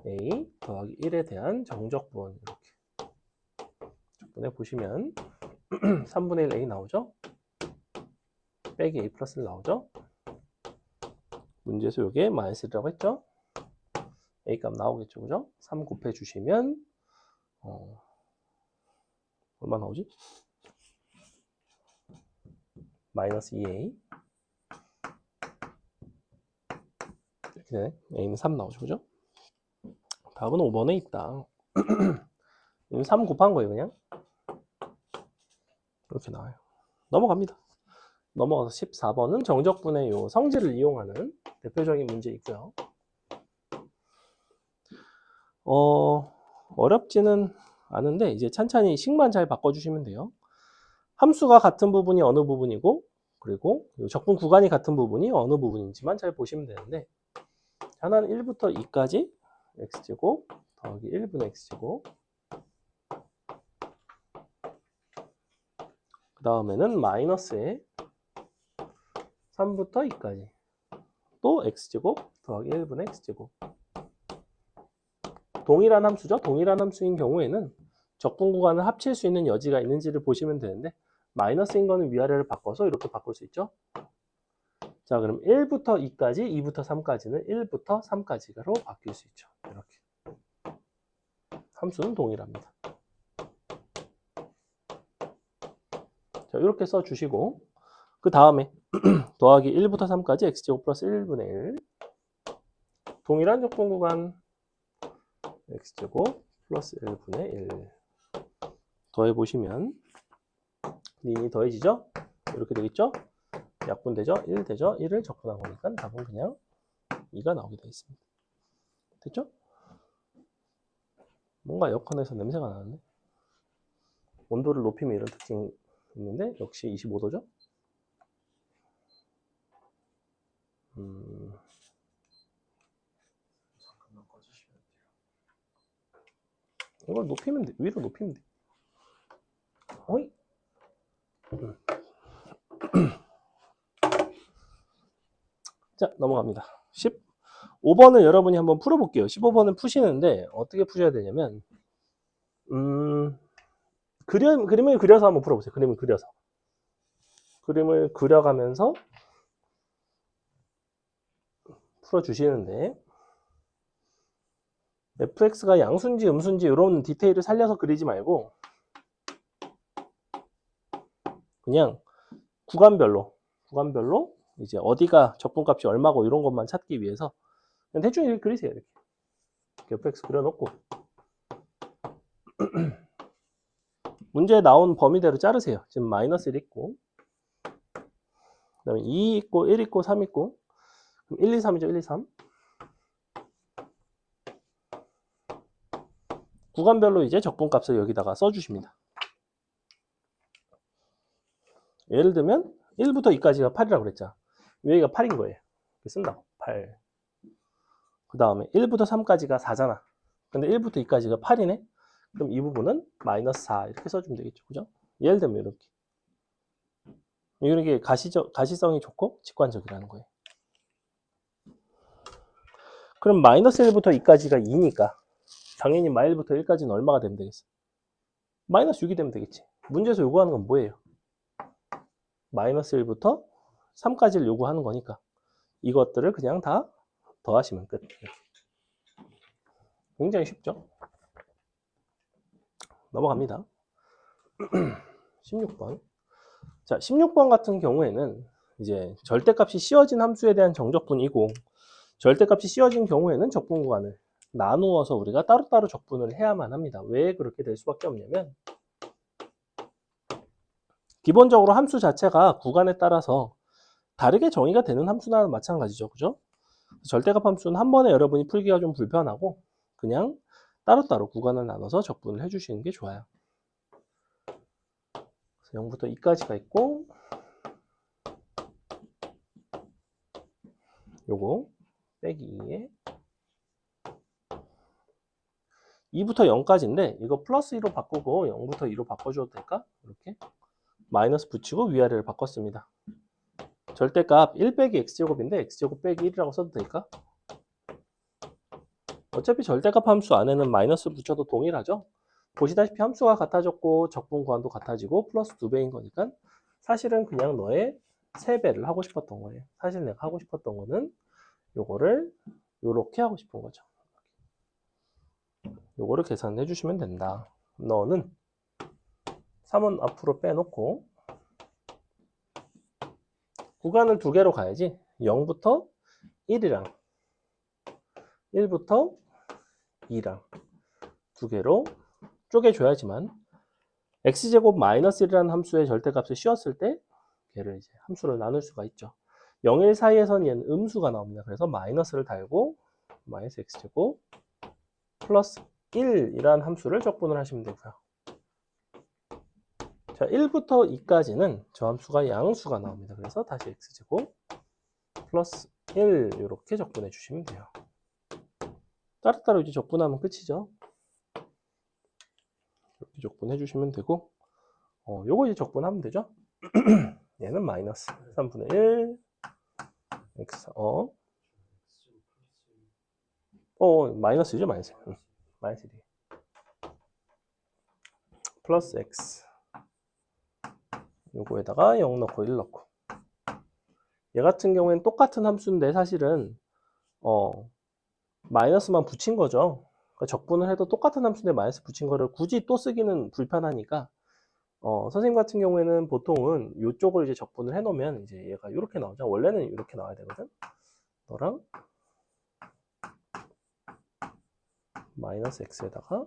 a 더하기 1에 대한 정적분 이렇게 적분해 보시면 3분의 1 a 나오죠? 빼기 a 플러스 1 나오죠? 문제에서 이게 마이너스 1이라고 했죠? a 값 나오겠죠? 그죠? 3 곱해 주시면 얼마 나오지? 마이너스 2a 이렇게 되네. a는 3 나오죠? 그죠? 답은 5번에 있다. 3 곱한 거예요, 그냥. 이렇게 나와요. 넘어갑니다. 넘어가서 14번은 정적분의 요 성질을 이용하는 대표적인 문제 있고요. 어렵지는 않은데 이제 찬찬히 식만 잘 바꿔주시면 돼요. 함수가 같은 부분이 어느 부분이고 그리고 적분 구간이 같은 부분이 어느 부분인지만 잘 보시면 되는데, 하나는 1부터 2까지 x제곱 더하기 1분의 x제곱, 그 다음에는 마이너스에 3부터 2까지 또 x제곱 더하기 1분의 x제곱. 동일한 함수죠. 동일한 함수인 경우에는 적분 구간을 합칠 수 있는 여지가 있는지를 보시면 되는데, 마이너스인 거는 위아래를 바꿔서 이렇게 바꿀 수 있죠. 자, 그럼 1부터 2까지, 2부터 3까지는 1부터 3까지로 바뀔 수 있죠. 이렇게. 함수는 동일합니다. 자, 이렇게 써주시고 그 다음에 더하기 1부터 3까지 x제곱 플러스 1분의 1 동일한 적분 구간 x제곱 플러스 1분의 1 더해보시면 린이 더해지죠? 이렇게 되겠죠? 약분되죠? 1 되죠? 1을 적분한 거니까 답은 그냥 2가 나오게 되어 있습니다. 됐죠? 뭔가 에어컨에서 냄새가 나는데? 온도를 높이면 이런 특징이 있는데 역시 25도죠? 잠깐만 꺼주시면 돼요. 이걸 높이면 돼. 위로 높이면 돼. 어이? 자, 넘어갑니다. 15번을 여러분이 한번 풀어볼게요. 15번을 푸시는데 어떻게 푸셔야 되냐면 그림을 그려서 한번 풀어보세요. 그림을 그려서. 그림을 그려가면서 풀어주시는데 fx가 양수인지 음수인지 이런 디테일을 살려서 그리지 말고 그냥 구간별로 이제 어디가 적분값이 얼마고 이런 것만 찾기 위해서 그냥 대충 이렇게 그리세요. 이렇게 fx 그려놓고 문제에 나온 범위대로 자르세요. 지금 마이너스 1 있고 그 다음에 2 있고 1 있고 3 있고 그럼 1, 2, 3이죠. 1, 2, 3 구간별로 이제 적분값을 여기다가 써주십니다. 예를 들면 1부터 2까지가 8이라고 그랬죠. 여기가 8인 거예요. 이렇게 쓴다고. 8. 그 다음에 1부터 3까지가 4잖아. 근데 1부터 2까지가 8이네. 그럼 이 부분은 마이너스 4 이렇게 써주면 되겠죠. 그죠? 예를 들면 이렇게. 이게 가시성이 좋고 직관적이라는 거예요. 그럼 마이너스 1부터 2까지가 2니까 당연히 마일부터 1까지는 얼마가 되면 되겠어? 마이너스 6이 되면 되겠지. 문제에서 요구하는 건 뭐예요? 마이너스 1부터 3까지를 요구하는 거니까 이것들을 그냥 다 더하시면 끝. 굉장히 쉽죠? 넘어갑니다. 16번. 자, 16번 같은 경우에는 이제 절대값이 씌워진 함수에 대한 정적분이고 절대값이 씌워진 경우에는 적분 구간을 나누어서 우리가 따로따로 적분을 해야만 합니다. 왜 그렇게 될 수밖에 없냐면 기본적으로 함수 자체가 구간에 따라서 다르게 정의가 되는 함수나 마찬가지죠. 그죠? 절대값 함수는 한 번에 여러분이 풀기가 좀 불편하고 그냥 따로따로 구간을 나눠서 적분을 해주시는 게 좋아요. 0부터 2까지가 있고 요거 빼기 2에 2부터 0까지인데 이거 플러스 2로 바꾸고 0부터 2로 바꿔줘도 될까? 이렇게 마이너스 붙이고 위아래를 바꿨습니다. 절대값 1 빼기 x제곱인데 x제곱 빼기 1이라고 써도 될까? 어차피 절대값 함수 안에는 마이너스 붙여도 동일하죠? 보시다시피 함수가 같아졌고 적분 구간도 같아지고 플러스 2배인 거니까 사실은 그냥 너의 3배를 하고 싶었던 거예요. 사실 내가 하고 싶었던 거는 요거를 요렇게 하고 싶은 거죠. 요거를 계산해 주시면 된다. 너는 3은 앞으로 빼놓고 구간을 2개로 가야지 0부터 1이랑 1부터 2랑 2개로 쪼개줘야지만 x제곱 마이너스 1이라는 함수의 절대값을 씌웠을 때 걔를 이제 함수를 나눌 수가 있죠. 0, 1 사이에서는 얘는 음수가 나옵니다. 그래서 마이너스를 달고 마이너스 x제곱 플러스 1이라는 함수를 적분을 하시면 되고요. 자, 1부터 2까지는 저 함수가 양수가 나옵니다. 그래서 다시 x제곱 플러스 1 이렇게 적분해 주시면 돼요. 따로따로 이제 적분하면 끝이죠. 이렇게 적분해 주시면 되고 요거 이제 적분하면 되죠. 얘는 마이너스 3분의 1 x 마이너스죠. 마이너스. 마이너스 1 플러스 x 요거에다가 0 넣고 1 넣고 얘 같은 경우에는 똑같은 함수인데 사실은 마이너스만 붙인 거죠. 그러니까 적분을 해도 똑같은 함수인데 마이너스 붙인 거를 굳이 또 쓰기는 불편하니까 선생님 같은 경우에는 보통은 이쪽을 이제 적분을 해놓으면 이제 얘가 이렇게 나오죠. 원래는 이렇게 나와야 되거든. 너랑 마이너스 x에다가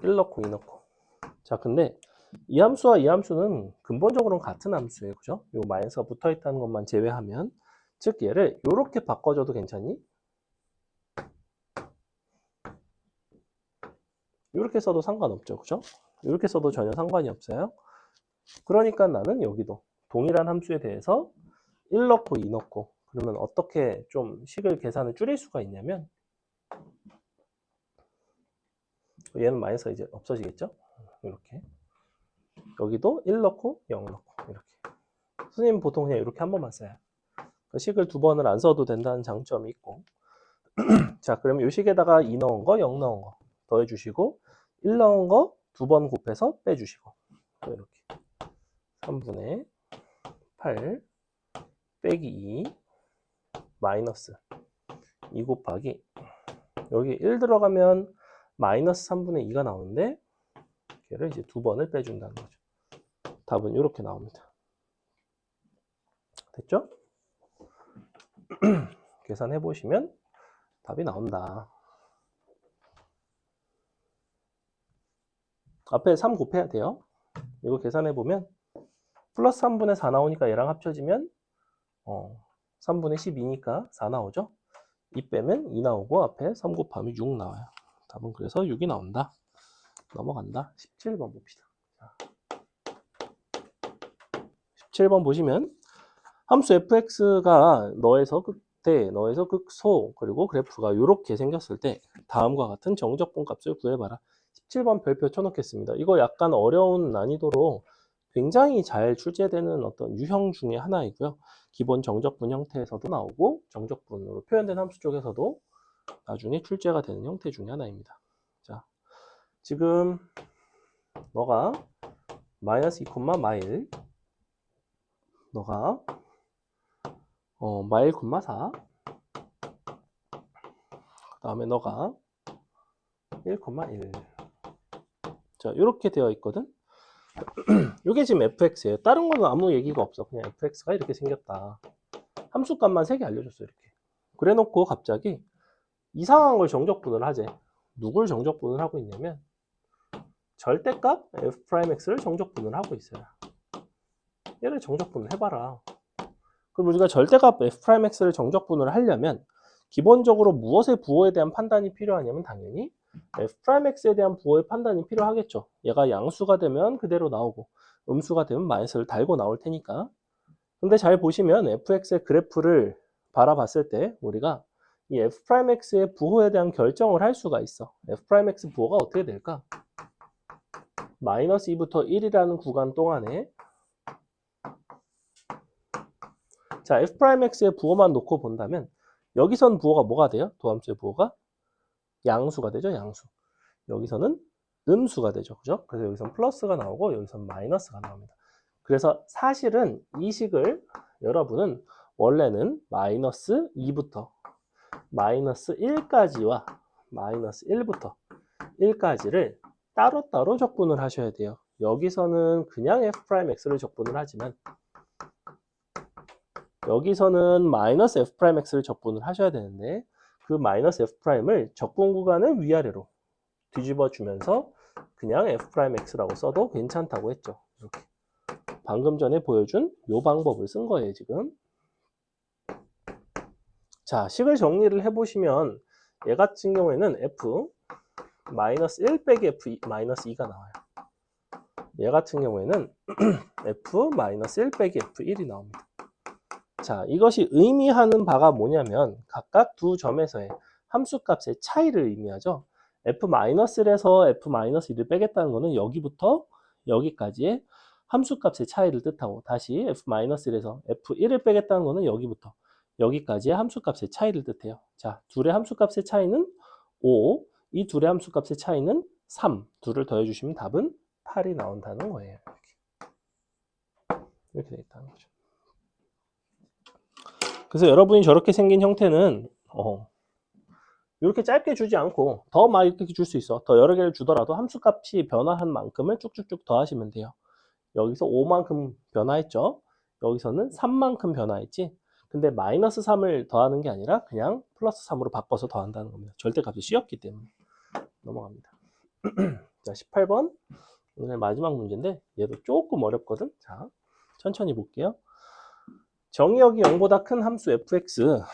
1 넣고 2 넣고. 자, 근데 이 함수와 이 함수는 근본적으로는 같은 함수예요. 그죠? 요 마이너스가 붙어 있다는 것만 제외하면. 즉 얘를 이렇게 바꿔줘도 괜찮니? 이렇게 써도 상관없죠. 그죠? 이렇게 써도 전혀 상관이 없어요. 그러니까 나는 여기도 동일한 함수에 대해서 1 넣고 2 넣고 그러면 어떻게 좀 식을 계산을 줄일 수가 있냐면 얘는 마이너스가 이제 없어지겠죠? 이렇게 여기도 1 넣고 0 넣고 이렇게 선생님 보통 그냥 이렇게 한 번만 써요. 식을 두 번을 안 써도 된다는 장점이 있고. 자, 그러면 이 식에다가 2 넣은 거, 0 넣은 거 더해주시고 1 넣은 거 두 번 곱해서 빼주시고 이렇게 3분의 8 빼기 2 마이너스 2 곱하기 여기 1 들어가면 마이너스 3분의 2가 나오는데 얘를 이제 두 번을 빼준다는 거죠. 답은 이렇게 나옵니다. 됐죠? 계산해 보시면 답이 나온다. 앞에 3 곱해야 돼요. 이거 계산해 보면 플러스 3분의 4 나오니까 얘랑 합쳐지면 3분의 12니까 4 나오죠. 2 빼면 2 나오고 앞에 3 곱하면 6 나와요. 답은 그래서 6이 나온다. 넘어간다. 17번 봅시다. 자, 17번 보시면 함수 fx가 너에서 극대, 너에서 극소, 그리고 그래프가 이렇게 생겼을 때 다음과 같은 정적분 값을 구해봐라. 17번 별표 쳐놓겠습니다. 이거 약간 어려운 난이도로 굉장히 잘 출제되는 어떤 유형 중에 하나이고요. 기본 정적분 형태에서도 나오고 정적분으로 표현된 함수 쪽에서도 나중에 출제가 되는 형태 중에 하나입니다. 자, 지금 너가 마이너스 2, 마일 너가 마일, 4 그 다음에 너가 1, 1 자, 이렇게 되어 있거든. 이게 지금 fx예요. 다른 거는 아무 얘기가 없어. 그냥 fx가 이렇게 생겼다. 함수값만 3개 알려줬어. 이렇게. 그래 놓고 갑자기 이상한 걸 정적분을 하재. 누굴 정적분을 하고 있냐면 절대값 f'x를 정적분을 하고 있어요. 얘를 정적분을 해봐라. 그럼 우리가 절대값 f'x를 정적분을 하려면 기본적으로 무엇의 부호에 대한 판단이 필요하냐면 당연히 f'x에 대한 부호의 판단이 필요하겠죠. 얘가 양수가 되면 그대로 나오고 음수가 되면 마이너스를 달고 나올 테니까. 근데 잘 보시면 fx의 그래프를 바라봤을 때 우리가 이 f'x의 부호에 대한 결정을 할 수가 있어. f'x 부호가 어떻게 될까? 마이너스 2부터 1이라는 구간 동안에 자, f'x의 부호만 놓고 본다면 여기선 부호가 뭐가 돼요? 도함수의 부호가 양수가 되죠, 양수. 여기서는 음수가 되죠, 그죠? 그래서 여기선 플러스가 나오고 여기선 마이너스가 나옵니다. 그래서 사실은 이 식을 여러분은 원래는 마이너스 2부터 마이너스 1까지와 마이너스 1부터 1까지를 따로따로 적분을 하셔야 돼요. 여기서는 그냥 f'x를 적분을 하지만 여기서는 마이너스 f'x를 적분을 하셔야 되는데 그 마이너스 f'을 적분 구간을 위아래로 뒤집어 주면서 그냥 f'x라고 써도 괜찮다고 했죠. 이렇게. 방금 전에 보여준 이 방법을 쓴 거예요, 지금. 자, 식을 정리를 해보시면 얘 같은 경우에는 f 마이너스 1 빼기 f 마이너스 2가 나와요. 얘 같은 경우에는 f 마이너스 1 빼기 f1이 나옵니다. 자, 이것이 의미하는 바가 뭐냐면 각각 두 점에서의 함수값의 차이를 의미하죠. f-1에서 f-1을 빼겠다는 것은 여기부터 여기까지의 함수값의 차이를 뜻하고 다시 f-1에서 f1을 빼겠다는 것은 여기부터 여기까지의 함수값의 차이를 뜻해요. 자, 둘의 함수값의 차이는 5, 이 둘의 함수값의 차이는 3. 둘을 더해주시면 답은 8이 나온다는 거예요. 이렇게 되어 있다는 거죠. 그래서 여러분이 저렇게 생긴 형태는 이렇게 짧게 주지 않고 더 막 이렇게 줄 수 있어. 더 여러 개를 주더라도 함수값이 변화한 만큼을 쭉쭉쭉 더하시면 돼요. 여기서 5만큼 변화했죠. 여기서는 3만큼 변화했지. 근데 마이너스 3을 더하는 게 아니라 그냥 플러스 3으로 바꿔서 더한다는 겁니다. 절대값이 씌었기 때문에. 넘어갑니다. 자, 18번 오늘 마지막 문제인데 얘도 조금 어렵거든. 자, 천천히 볼게요. 정의역이 0보다 큰 함수 fx는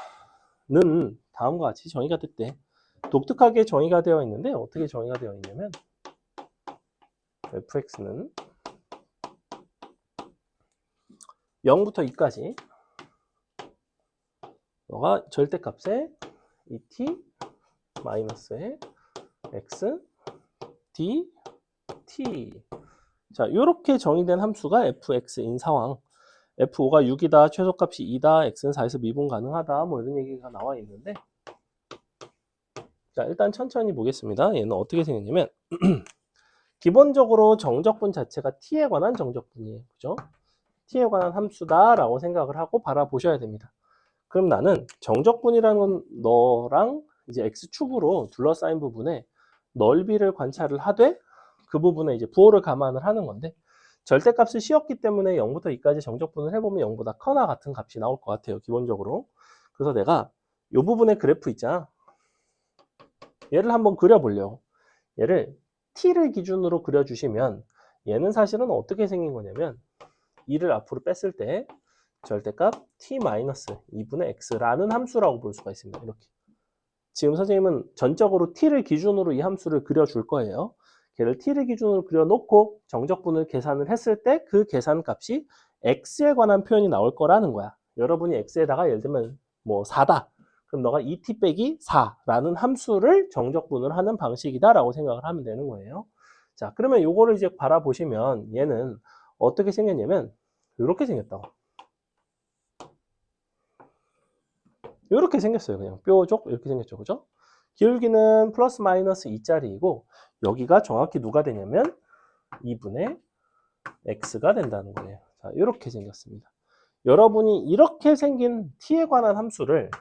다음과 같이 정의가 됐대. 독특하게 정의가 되어 있는데 어떻게 정의가 되어 있냐면 fx는 0부터 2까지 너가 절대값에 2t 마이너스에 x d t 자, 이렇게 정의된 함수가 fx인 상황. F5가 6이다, 최소값이 2다, X는 4에서 미분 가능하다, 뭐 이런 얘기가 나와 있는데, 자, 일단 천천히 보겠습니다. 얘는 어떻게 생겼냐면, 기본적으로 정적분 자체가 t에 관한 정적분이에요. 그죠? t에 관한 함수다라고 생각을 하고 바라보셔야 됩니다. 그럼 나는 정적분이라는 건 너랑 이제 x축으로 둘러싸인 부분에 넓이를 관찰을 하되 그 부분에 이제 부호를 감안을 하는 건데 절대값을 씌웠기 때문에 0부터 2까지 정적분을 해보면 0보다 커나 같은 값이 나올 것 같아요. 기본적으로. 그래서 내가 이 부분에 그래프 있잖아. 얘를 한번 그려보려고. 얘를 t를 기준으로 그려주시면 얘는 사실은 어떻게 생긴 거냐면 2를 앞으로 뺐을 때 절대값 t-2분의 x라는 함수라고 볼 수가 있습니다. 이렇게. 지금 선생님은 전적으로 t를 기준으로 이 함수를 그려줄 거예요. 걔를 t를 기준으로 그려놓고 정적분을 계산을 했을 때 그 계산값이 x에 관한 표현이 나올 거라는 거야. 여러분이 x에다가 예를 들면 뭐 4다. 그럼 너가 2t 빼기 4라는 함수를 정적분을 하는 방식이다라고 생각을 하면 되는 거예요. 자, 그러면 요거를 이제 바라보시면 얘는 어떻게 생겼냐면 이렇게 생겼다고. 이렇게 생겼어요. 그냥 뾰족 이렇게 생겼죠. 그죠? 기울기는 플러스 마이너스 2짜리이고 여기가 정확히 누가 되냐면 2분의 x가 된다는 거예요. 자, 이렇게 생겼습니다. 여러분이 이렇게 생긴 t에 관한 함수를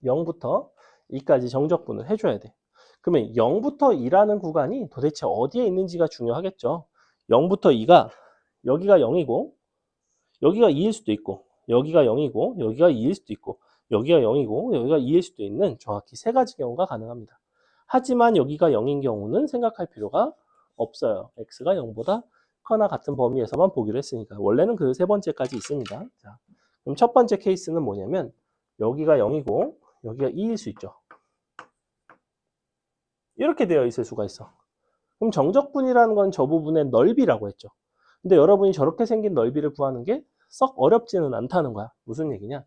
0부터 2까지 정적분을 해줘야 돼. 그러면 0부터 2라는 구간이 도대체 어디에 있는지가 중요하겠죠. 0부터 2가 여기가 0이고 여기가 2일 수도 있고 여기가 0이고 여기가 2일 수도 있고 여기가 0이고 여기가 2일 수도 있는 정확히 세 가지 경우가 가능합니다. 하지만 여기가 0인 경우는 생각할 필요가 없어요. x가 0보다 커나 같은 범위에서만 보기로 했으니까. 원래는 그 세 번째까지 있습니다. 자, 그럼 첫 번째 케이스는 뭐냐면 여기가 0이고 여기가 2일 수 있죠. 이렇게 되어 있을 수가 있어. 그럼 정적분이라는 건 저 부분의 넓이라고 했죠. 근데 여러분이 저렇게 생긴 넓이를 구하는 게 썩 어렵지는 않다는 거야. 무슨 얘기냐?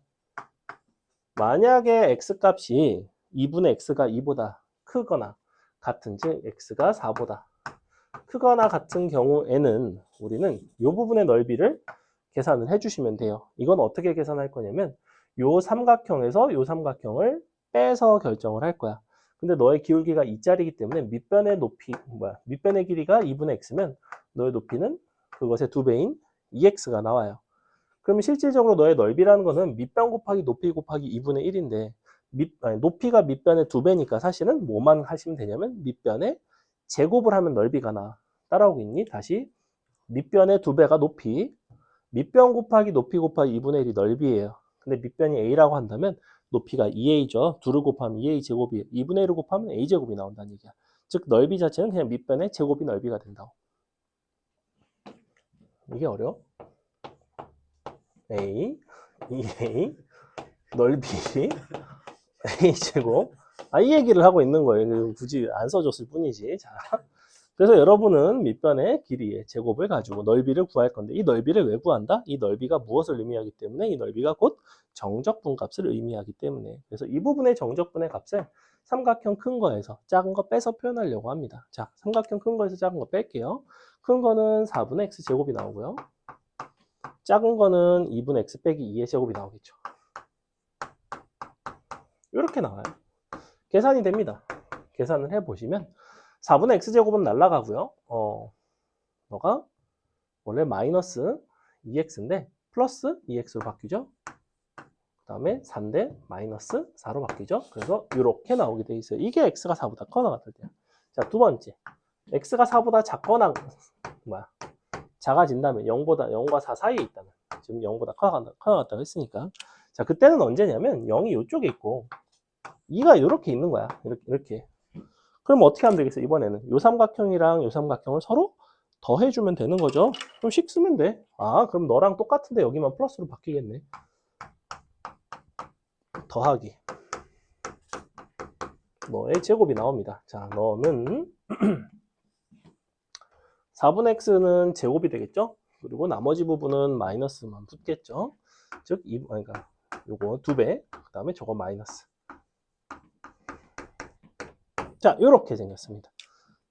만약에 x값이 2분의 x가 2보다 크거나 같은지 x가 4보다 크거나 같은 경우에는 우리는 이 부분의 넓이를 계산을 해주시면 돼요. 이건 어떻게 계산할 거냐면 요 삼각형에서 요 삼각형을 빼서 결정을 할 거야. 근데 너의 기울기가 2짜리이기 때문에 밑변의 밑변의 길이가 2분의 x면 너의 높이는 그것의 2배인 2x가 나와요. 그러면 실질적으로 너의 넓이라는 거는 밑변 곱하기 높이 곱하기 2분의 1인데 높이가 밑변의 2배니까 사실은 뭐만 하시면 되냐면 밑변의 제곱을 하면 넓이가 나. 따라오고 있니? 다시 밑변의 2배가 높이, 밑변 곱하기 높이 곱하기 2분의 1이 넓이에요. 근데 밑변이 a라고 한다면 높이가 2a죠. 2를 곱하면 2a 제곱이 2분의 1을 곱하면 a 제곱이 나온다는 얘기야. 즉 넓이 자체는 그냥 밑변의 제곱이 넓이가 된다고. 이게 어려워? a, 2a, 넓이, a 제곱. 이 얘기를 하고 있는 거예요. 굳이 안 써줬을 뿐이지. 자, 그래서 여러분은 밑변의 길이의 제곱을 가지고 넓이를 구할 건데 이 넓이를 왜 구한다? 이 넓이가 무엇을 의미하기 때문에 이 넓이가 곧 정적분 값을 의미하기 때문에 그래서 이 부분의 정적분의 값을 삼각형 큰 거에서 작은 거 빼서 표현하려고 합니다. 자, 삼각형 큰 거에서 작은 거 뺄게요. 큰 거는 4분의 x 제곱이 나오고요. 작은 거는 2분의 x 빼기 2의 제곱이 나오겠죠. 이렇게 나와요. 계산이 됩니다. 계산을 해보시면 4분의 x제곱은 날라가고요. 너가 원래 마이너스 2x인데 플러스 2x로 바뀌죠. 그 다음에 4인데 마이너스 4로 바뀌죠. 그래서 이렇게 나오게 돼 있어요. 이게 x가 4보다 커나 같을 때야. 자, 두 번째. x가 4보다 작거나 작아진다면 0과 4 사이에 있다면 지금 0보다 커나 같다고 했으니까 자, 그때는 언제냐면 0이 이쪽에 있고 2가 이렇게 있는 거야. 이렇게. 그럼 어떻게 하면 되겠어? 이번에는 요 삼각형이랑 요 삼각형을 서로 더해주면 되는 거죠. 그럼 식 쓰면 돼. 그럼 너랑 똑같은데 여기만 플러스로 바뀌겠네. 더하기. 너의 제곱이 나옵니다. 자, 너는 4분의 x는 제곱이 되겠죠? 그리고 나머지 부분은 마이너스만 붙겠죠? 즉, 그러니까 요거 2배, 그 다음에 저거 마이너스. 자, 이렇게 생겼습니다.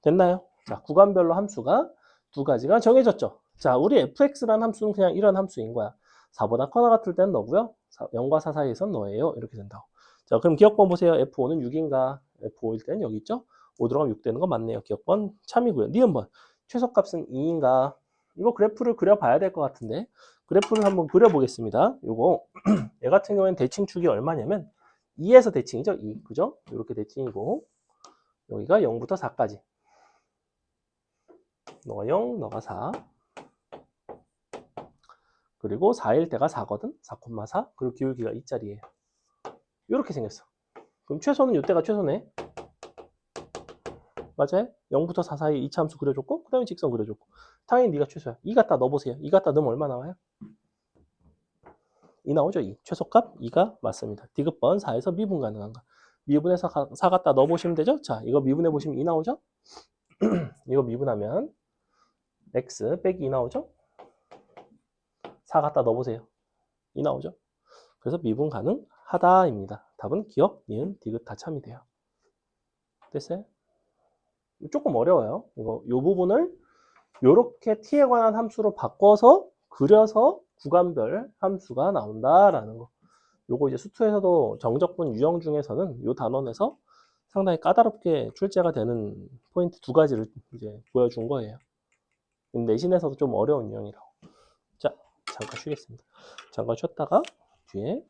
됐나요? 자, 구간별로 함수가 두 가지가 정해졌죠. 자, 우리 fx라는 함수는 그냥 이런 함수인 거야. 4보다 커나 같을 때는 너고요. 0과 4 사이에선 너예요. 이렇게 된다고. 자, 그럼 기억번 보세요. F5는 6인가? F5일 때는 여기 있죠? 5 들어가면 6 되는 거 맞네요. 기억번 참이고요. 니은번. 최소값은 2인가? 이거 그래프를 그려봐야 될 것 같은데. 그래프를 한번 그려보겠습니다. 요거 얘 같은 경우에는 대칭축이 얼마냐면 2에서 대칭이죠. 2. 그죠? 이렇게 대칭이고 여기가 0부터 4까지. 너가 0, 너가 4. 그리고 4일 때가 4거든? 4,4. 그리고 기울기가 2짜리예요. 이렇게 생겼어. 그럼 최소는 이때가 최소네. 맞아요? 0부터 4 사이 2차 함수 그려줬고 그 다음에 직선 그려줬고 당연히 네가 최소야. 2 갖다 넣어보세요. 2 갖다 넣으면 얼마 나와요? 2 나오죠? 2. 최소값 2가 맞습니다. 디귿번 4에서 미분 가능한가? 미분해서 4 갖다 넣어보시면 되죠? 자, 이거 미분해보시면 2 나오죠? 이거 미분하면 x 빼기 2 나오죠? 4 갖다 넣어보세요. 2 나오죠? 그래서 미분 가능하다입니다. 답은 기억, 니은, 디귿 다 참이 돼요. 됐어요? 조금 어려워요. 요 부분을 요렇게 t에 관한 함수로 바꿔서 그려서 구간별 함수가 나온다라는 거. 요거 이제 수투에서도 정적분 유형 중에서는 요 단원에서 상당히 까다롭게 출제가 되는 포인트 2가지를 이제 보여준 거예요. 내신에서도 좀 어려운 유형이라고. 자, 잠깐 쉬겠습니다. 잠깐 쉬었다가 뒤에